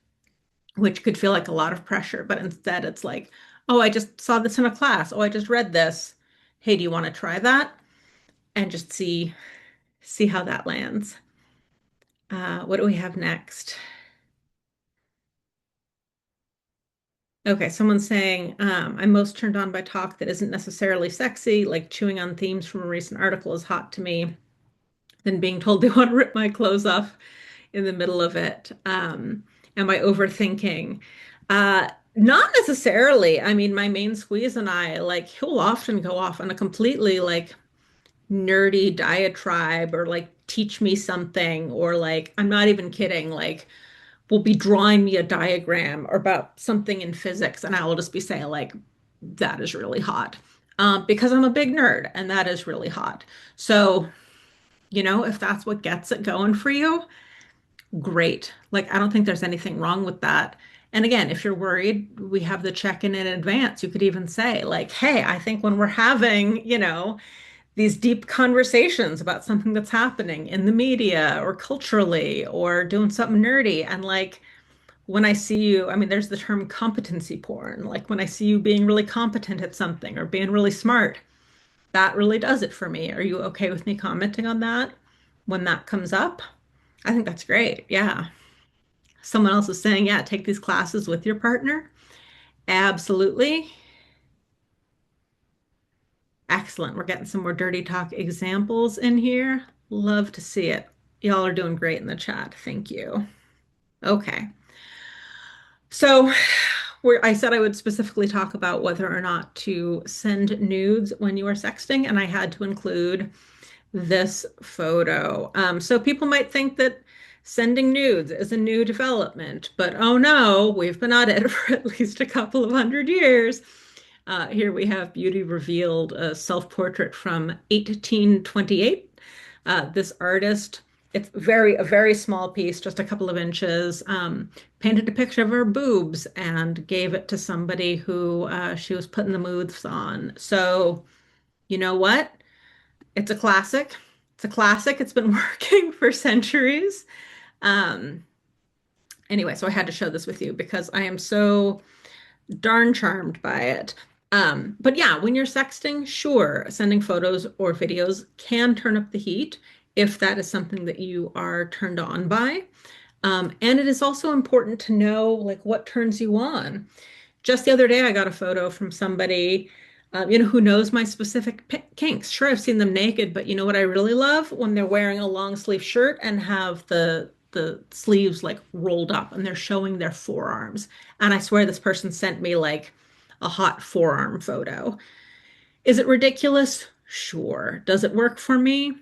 which could feel like a lot of pressure. But instead, it's like, oh, I just saw this in a class. Oh, I just read this. Hey, do you want to try that? And just see how that lands. What do we have next? Okay, someone's saying, I'm most turned on by talk that isn't necessarily sexy, like chewing on themes from a recent article is hot to me, than being told they want to rip my clothes off in the middle of it. Am I overthinking? Not necessarily. I mean, my main squeeze and I, like, he'll often go off on a completely like nerdy diatribe or like teach me something, or like, I'm not even kidding, like, will be drawing me a diagram or about something in physics, and I will just be saying, like, that is really hot. Because I'm a big nerd and that is really hot. So, if that's what gets it going for you, great. Like, I don't think there's anything wrong with that. And again, if you're worried, we have the check-in in advance. You could even say, like, hey, I think when we're having, these deep conversations about something that's happening in the media or culturally or doing something nerdy, and like, when I see you, I mean, there's the term competency porn. Like, when I see you being really competent at something or being really smart, That really does it for me. Are you okay with me commenting on that when that comes up? I think that's great. Yeah. Someone else is saying, yeah, take these classes with your partner. Absolutely. Excellent. We're getting some more dirty talk examples in here. Love to see it. Y'all are doing great in the chat. Thank you. Okay. So, I said I would specifically talk about whether or not to send nudes when you are sexting, and I had to include this photo. So people might think that sending nudes is a new development, but oh no, we've been at it for at least a couple of hundred years. Here we have Beauty Revealed, a self-portrait from 1828. This artist, it's a very small piece, just a couple of inches, painted a picture of her boobs and gave it to somebody who she was putting the moves on. So, you know what? It's a classic. It's a classic. It's been working for centuries. Um, anyway, so I had to show this with you because I am so darn charmed by it. But yeah, when you're sexting, sure, sending photos or videos can turn up the heat if that is something that you are turned on by. And it is also important to know like what turns you on. Just the other day, I got a photo from somebody, who knows my specific kinks. Sure, I've seen them naked, but you know what I really love? When they're wearing a long sleeve shirt and have the sleeves like rolled up and they're showing their forearms. And I swear this person sent me like a hot forearm photo. Is it ridiculous? Sure. Does it work for me?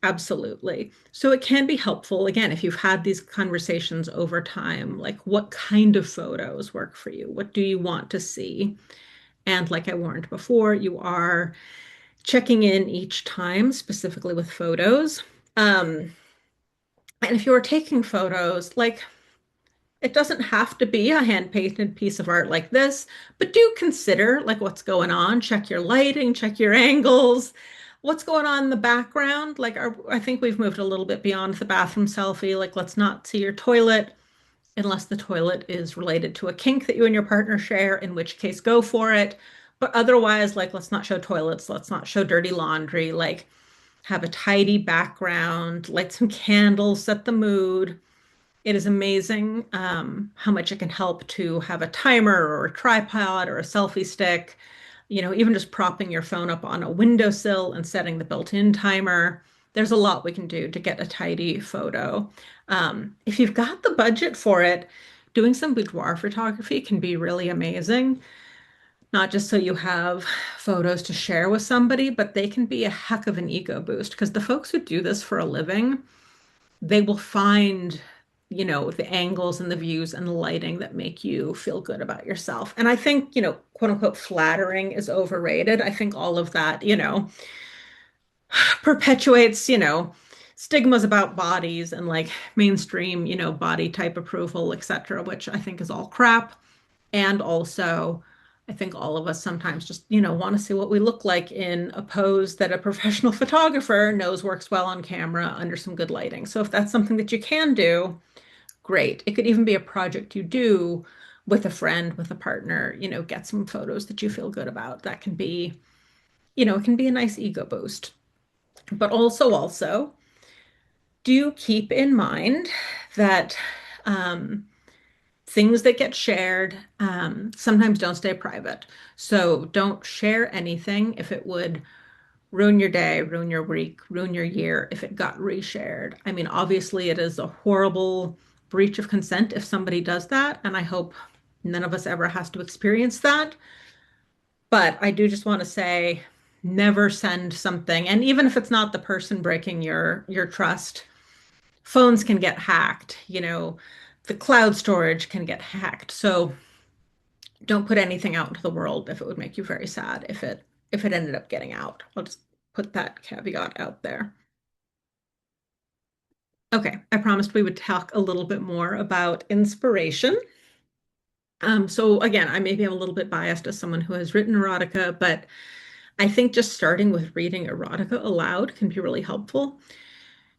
Absolutely. So it can be helpful, again, if you've had these conversations over time, like what kind of photos work for you? What do you want to see? And like I warned before, you are checking in each time, specifically with photos. Um, and if you're taking photos, like it doesn't have to be a hand-painted piece of art like this, but do consider like what's going on. Check your lighting, check your angles, what's going on in the background. I think we've moved a little bit beyond the bathroom selfie. Like, let's not see your toilet unless the toilet is related to a kink that you and your partner share, in which case go for it. But otherwise, like, let's not show toilets, let's not show dirty laundry, like, have a tidy background, light some candles, set the mood. It is amazing how much it can help to have a timer or a tripod or a selfie stick, even just propping your phone up on a windowsill and setting the built-in timer. There's a lot we can do to get a tidy photo. If you've got the budget for it, doing some boudoir photography can be really amazing. Not just so you have photos to share with somebody, but they can be a heck of an ego boost because the folks who do this for a living, they will find, the angles and the views and the lighting that make you feel good about yourself. And I think, quote unquote, flattering is overrated. I think all of that, perpetuates, stigmas about bodies and like mainstream, body type approval, etc., which I think is all crap. And also, I think all of us sometimes just, want to see what we look like in a pose that a professional photographer knows works well on camera under some good lighting. So if that's something that you can do, great. It could even be a project you do with a friend, with a partner, get some photos that you feel good about. That can be, it can be a nice ego boost. But also, do keep in mind that things that get shared sometimes don't stay private. So don't share anything if it would ruin your day, ruin your week, ruin your year if it got reshared. I mean, obviously, it is a horrible breach of consent if somebody does that, and I hope none of us ever has to experience that. But I do just want to say, never send something, and even if it's not the person breaking your trust, phones can get hacked, the cloud storage can get hacked. So don't put anything out into the world if it would make you very sad if it ended up getting out. I'll just put that caveat out there. Okay, I promised we would talk a little bit more about inspiration. So again, I maybe am a little bit biased as someone who has written erotica, but I think just starting with reading erotica aloud can be really helpful.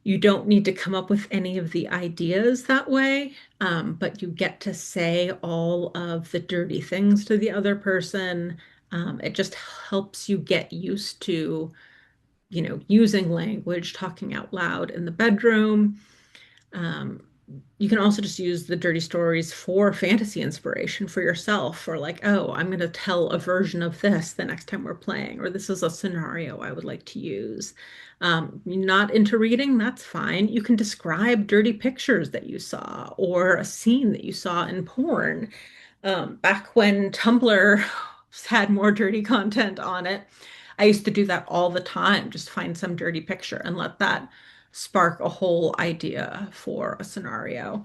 You don't need to come up with any of the ideas that way, but you get to say all of the dirty things to the other person. It just helps you get used to, using language, talking out loud in the bedroom. Um, you can also just use the dirty stories for fantasy inspiration for yourself, or like, oh, I'm going to tell a version of this the next time we're playing, or this is a scenario I would like to use. You're not into reading, that's fine. You can describe dirty pictures that you saw or a scene that you saw in porn. Back when Tumblr had more dirty content on it, I used to do that all the time, just find some dirty picture and let that spark a whole idea for a scenario.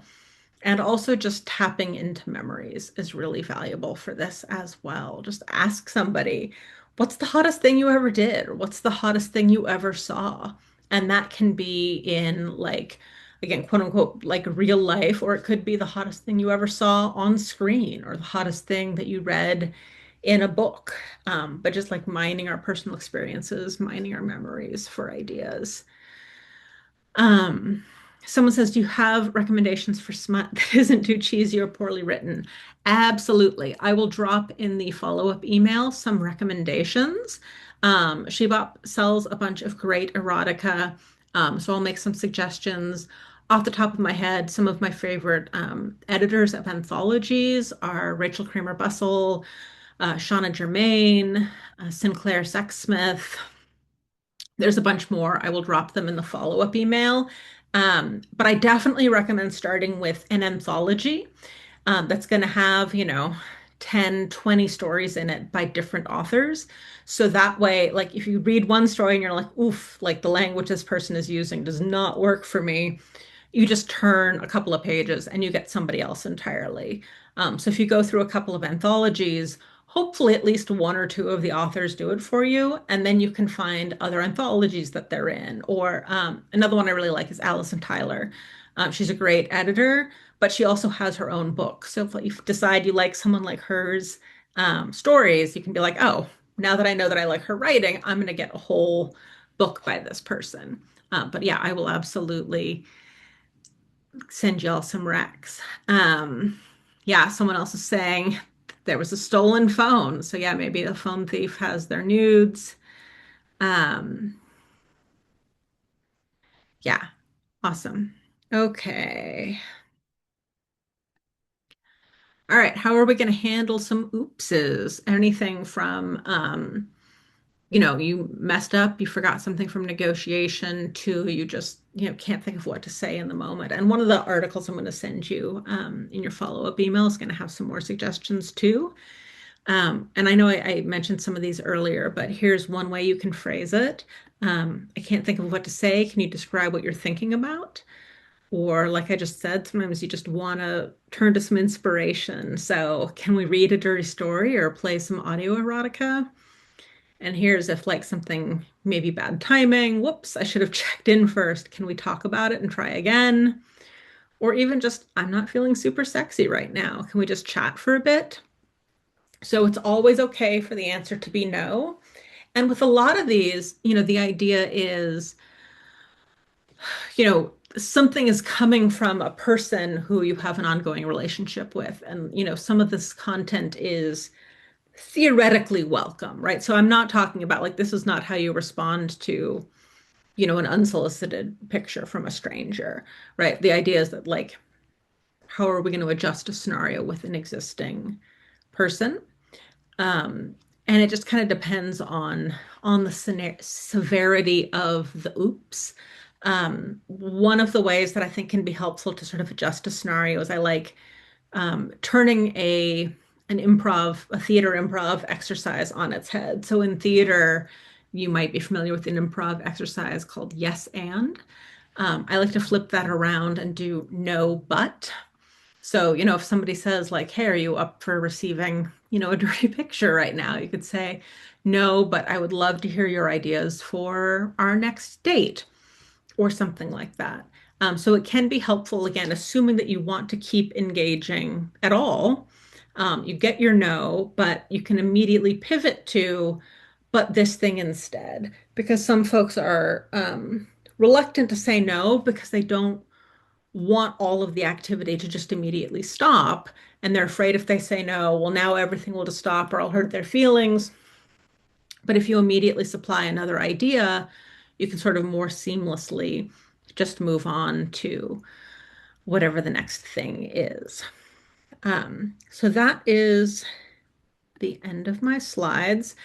And also just tapping into memories is really valuable for this as well. Just ask somebody, what's the hottest thing you ever did? Or what's the hottest thing you ever saw? And that can be in like, again, quote unquote, like real life, or it could be the hottest thing you ever saw on screen or the hottest thing that you read in a book. But just like mining our personal experiences, mining our memories for ideas. Um, Someone says, do you have recommendations for smut that isn't too cheesy or poorly written? Absolutely. I will drop in the follow-up email some recommendations. Shebop sells a bunch of great erotica, so I'll make some suggestions. Off the top of my head, some of my favorite editors of anthologies are Rachel Kramer Bussell, Shauna Germain, Sinclair Sexsmith. There's a bunch more. I will drop them in the follow-up email. But I definitely recommend starting with an anthology that's going to have, 10, 20 stories in it by different authors. So that way, like if you read one story and you're like, oof, like the language this person is using does not work for me, you just turn a couple of pages and you get somebody else entirely. So if you go through a couple of anthologies, hopefully at least one or two of the authors do it for you, and then you can find other anthologies that they're in. Or another one I really like is Alison Tyler. She's a great editor, but she also has her own book. So if you decide you like someone like hers stories, you can be like, oh, now that I know that I like her writing, I'm going to get a whole book by this person. But yeah, I will absolutely send y'all some recs. Yeah, someone else is saying there was a stolen phone. So yeah, maybe the phone thief has their nudes. Um, yeah, awesome. Okay. All right, how are we going to handle some oopses? Anything from you messed up, you forgot something from negotiation, to you just, can't think of what to say in the moment. And one of the articles I'm going to send you in your follow-up email is going to have some more suggestions too. And I know I mentioned some of these earlier, but here's one way you can phrase it. I can't think of what to say. Can you describe what you're thinking about? Or, like I just said, sometimes you just want to turn to some inspiration. So, can we read a dirty story or play some audio erotica? And here's if like something maybe bad timing. Whoops, I should have checked in first. Can we talk about it and try again? Or even just, I'm not feeling super sexy right now. Can we just chat for a bit? So it's always okay for the answer to be no. And with a lot of these, the idea is, something is coming from a person who you have an ongoing relationship with. And, some of this content is theoretically welcome, right? So I'm not talking about like this is not how you respond to, an unsolicited picture from a stranger, right? The idea is that like, how are we going to adjust a scenario with an existing person? Um, and it just kind of depends on the severity of the oops. One of the ways that I think can be helpful to sort of adjust a scenario is I like turning a theater improv exercise on its head. So in theater, you might be familiar with an improv exercise called Yes and. I like to flip that around and do no but. So, if somebody says like, "Hey, are you up for receiving, a dirty picture right now?" You could say, "No, but I would love to hear your ideas for our next date," or something like that. So it can be helpful, again, assuming that you want to keep engaging at all. You get your no, but you can immediately pivot to, but this thing instead, because some folks are reluctant to say no because they don't want all of the activity to just immediately stop. and they're afraid if they say no, well, now everything will just stop or I'll hurt their feelings. But if you immediately supply another idea, you can sort of more seamlessly just move on to whatever the next thing is. So that is the end of my slides.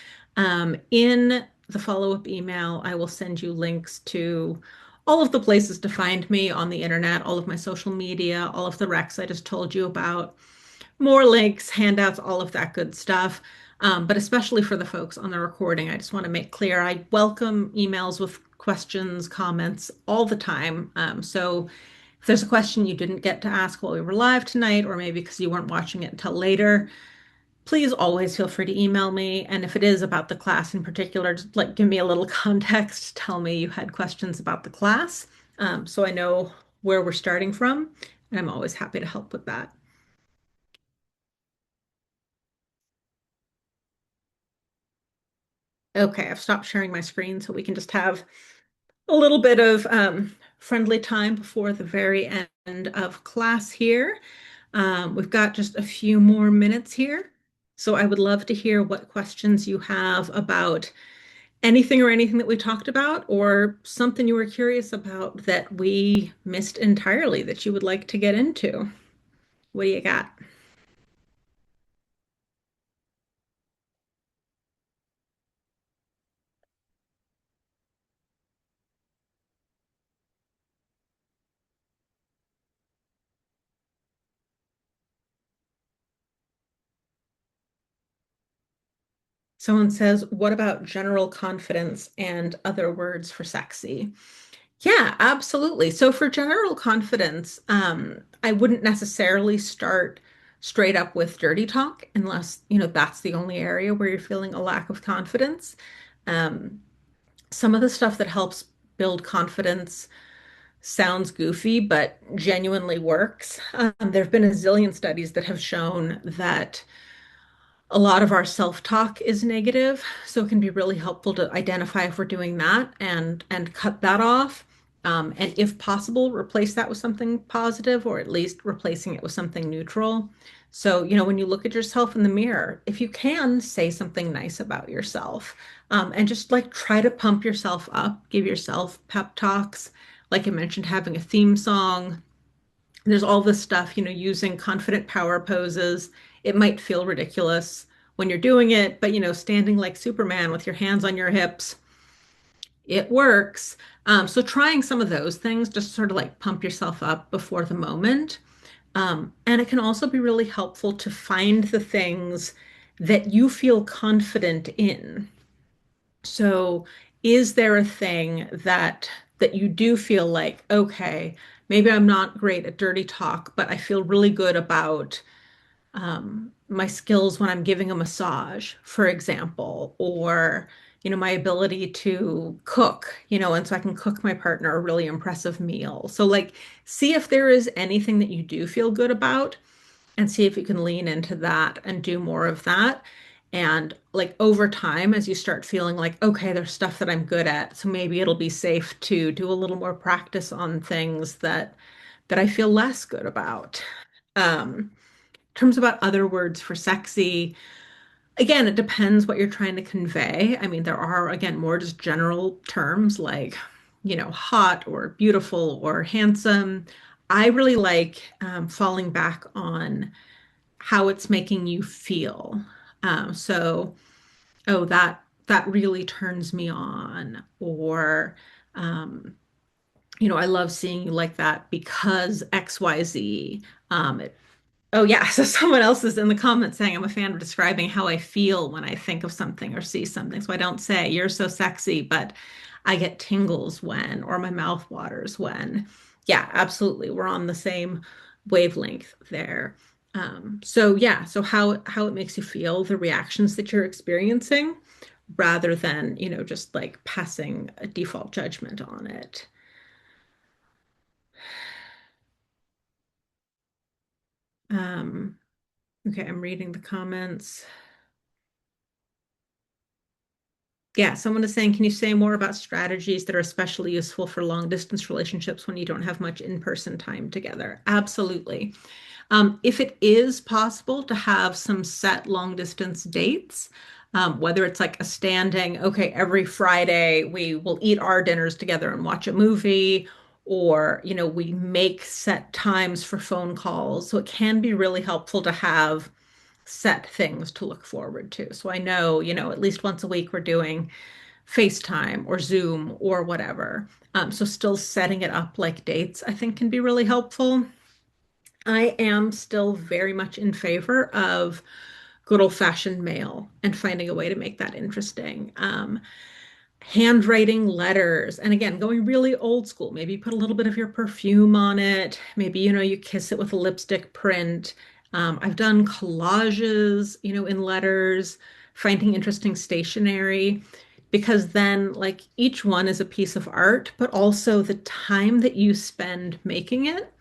In the follow-up email, I will send you links to all of the places to find me on the internet, all of my social media, all of the recs I just told you about, more links, handouts, all of that good stuff. But especially for the folks on the recording, I just want to make clear I welcome emails with questions, comments all the time. So if there's a question you didn't get to ask while we were live tonight, or maybe because you weren't watching it until later, please always feel free to email me. And if it is about the class in particular, just like give me a little context. Tell me you had questions about the class, so I know where we're starting from. And I'm always happy to help with that. Okay, I've stopped sharing my screen so we can just have a little bit of friendly time before the very end of class here. We've got just a few more minutes here. So I would love to hear what questions you have about anything or anything that we talked about, or something you were curious about that we missed entirely that you would like to get into. What do you got? Someone says, what about general confidence and other words for sexy? Yeah, absolutely. So for general confidence, I wouldn't necessarily start straight up with dirty talk unless, that's the only area where you're feeling a lack of confidence. Um, some of the stuff that helps build confidence sounds goofy, but genuinely works. There have been a zillion studies that have shown that a lot of our self-talk is negative, so it can be really helpful to identify if we're doing that and cut that off. And if possible, replace that with something positive, or at least replacing it with something neutral. So, when you look at yourself in the mirror, if you can, say something nice about yourself, and just like try to pump yourself up, give yourself pep talks. Like I mentioned, having a theme song, there's all this stuff, using confident power poses. It might feel ridiculous when you're doing it, but standing like Superman with your hands on your hips, it works. So trying some of those things just sort of like pump yourself up before the moment. And it can also be really helpful to find the things that you feel confident in. So, is there a thing that you do feel like, okay, maybe I'm not great at dirty talk, but I feel really good about my skills when I'm giving a massage, for example, or my ability to cook, and so I can cook my partner a really impressive meal. So, like, see if there is anything that you do feel good about, and see if you can lean into that and do more of that. And like over time, as you start feeling like, okay, there's stuff that I'm good at, so maybe it'll be safe to do a little more practice on things that I feel less good about. In terms about other words for sexy, again, it depends what you're trying to convey. I mean, there are, again, more just general terms like, hot or beautiful or handsome. I really like falling back on how it's making you feel. So, oh, that really turns me on, or um, I love seeing you like that because XYZ. Oh yeah, so someone else is in the comments saying I'm a fan of describing how I feel when I think of something or see something. So I don't say you're so sexy, but I get tingles when, or my mouth waters when. Yeah, absolutely. We're on the same wavelength there. So yeah, so how it makes you feel, the reactions that you're experiencing, rather than, just like passing a default judgment on it. Um, okay, I'm reading the comments. Yeah, someone is saying, can you say more about strategies that are especially useful for long distance relationships when you don't have much in-person time together? Absolutely. If it is possible to have some set long distance dates, whether it's like a standing, okay, every Friday we will eat our dinners together and watch a movie, or, we make set times for phone calls. So it can be really helpful to have set things to look forward to. So I know, at least once a week we're doing FaceTime or Zoom or whatever. So still setting it up like dates, I think can be really helpful. I am still very much in favor of good old-fashioned mail and finding a way to make that interesting. Handwriting letters, and again, going really old school. Maybe put a little bit of your perfume on it. Maybe, you kiss it with a lipstick print. I've done collages, in letters, finding interesting stationery, because then, like, each one is a piece of art, but also the time that you spend making it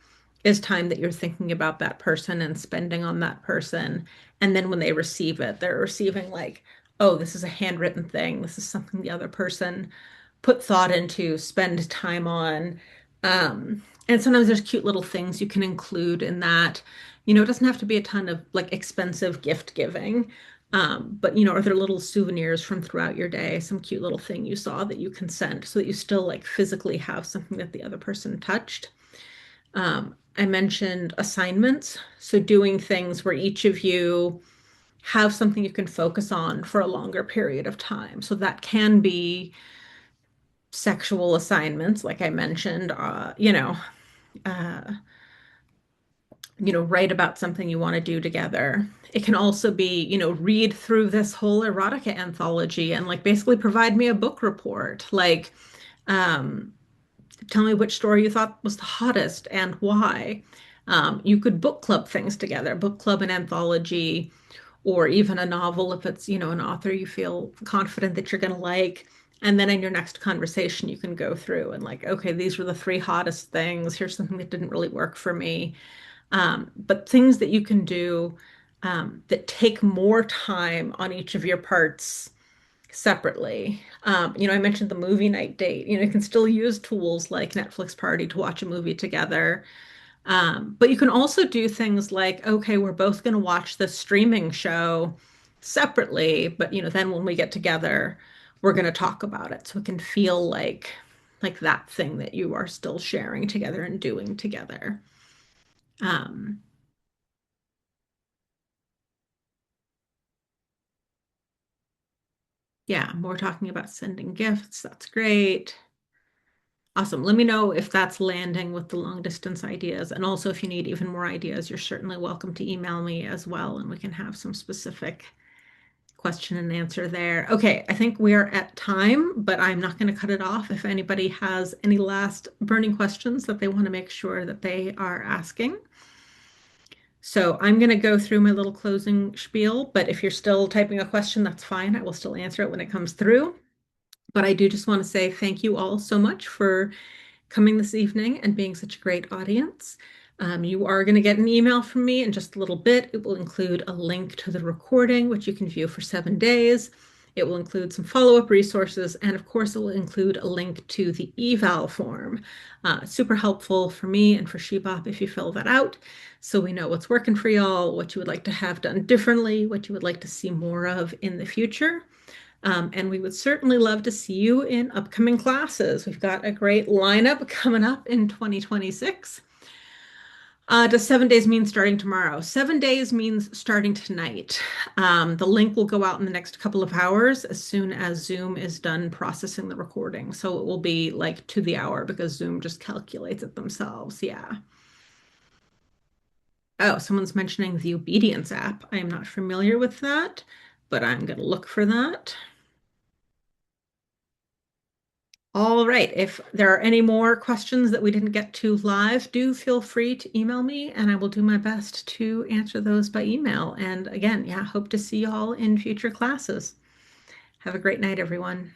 is time that you're thinking about that person and spending on that person. And then when they receive it, they're receiving like, oh, this is a handwritten thing. This is something the other person put thought into, spend time on. And sometimes there's cute little things you can include in that. It doesn't have to be a ton of like expensive gift giving. But are there little souvenirs from throughout your day, some cute little thing you saw that you can send so that you still like physically have something that the other person touched? I mentioned assignments. So doing things where each of you have something you can focus on for a longer period of time. So that can be sexual assignments, like I mentioned, uh, write about something you want to do together. It can also be, read through this whole erotica anthology and like basically provide me a book report. Like, um, tell me which story you thought was the hottest and why. You could book club things together, book club an anthology, or even a novel if it's, an author you feel confident that you're going to like. And then in your next conversation, you can go through and like, okay, these were the three hottest things. Here's something that didn't really work for me. But things that you can do that take more time on each of your parts separately. I mentioned the movie night date. You can still use tools like Netflix Party to watch a movie together. But you can also do things like, okay, we're both going to watch the streaming show separately, but then when we get together, we're going to talk about it. So it can feel like that thing that you are still sharing together and doing together. Um, yeah, more talking about sending gifts. That's great. Awesome. Let me know if that's landing with the long distance ideas. And also, if you need even more ideas, you're certainly welcome to email me as well, and we can have some specific question and answer there. Okay, I think we are at time, but I'm not going to cut it off. If anybody has any last burning questions that they want to make sure that they are asking. So I'm going to go through my little closing spiel, but if you're still typing a question, that's fine. I will still answer it when it comes through. But I do just want to say thank you all so much for coming this evening and being such a great audience. You are going to get an email from me in just a little bit. It will include a link to the recording, which you can view for 7 days. It will include some follow-up resources, and of course, it will include a link to the eval form. Super helpful for me and for Shebop if you fill that out, so we know what's working for y'all, what you would like to have done differently, what you would like to see more of in the future. And we would certainly love to see you in upcoming classes. We've got a great lineup coming up in 2026. Does 7 days mean starting tomorrow? 7 days means starting tonight. The link will go out in the next couple of hours as soon as Zoom is done processing the recording. So it will be like to the hour because Zoom just calculates it themselves. Yeah. Oh, someone's mentioning the Obedience app. I am not familiar with that, but I'm going to look for that. All right. If there are any more questions that we didn't get to live, do feel free to email me and I will do my best to answer those by email. And again, yeah, hope to see you all in future classes. Have a great night, everyone.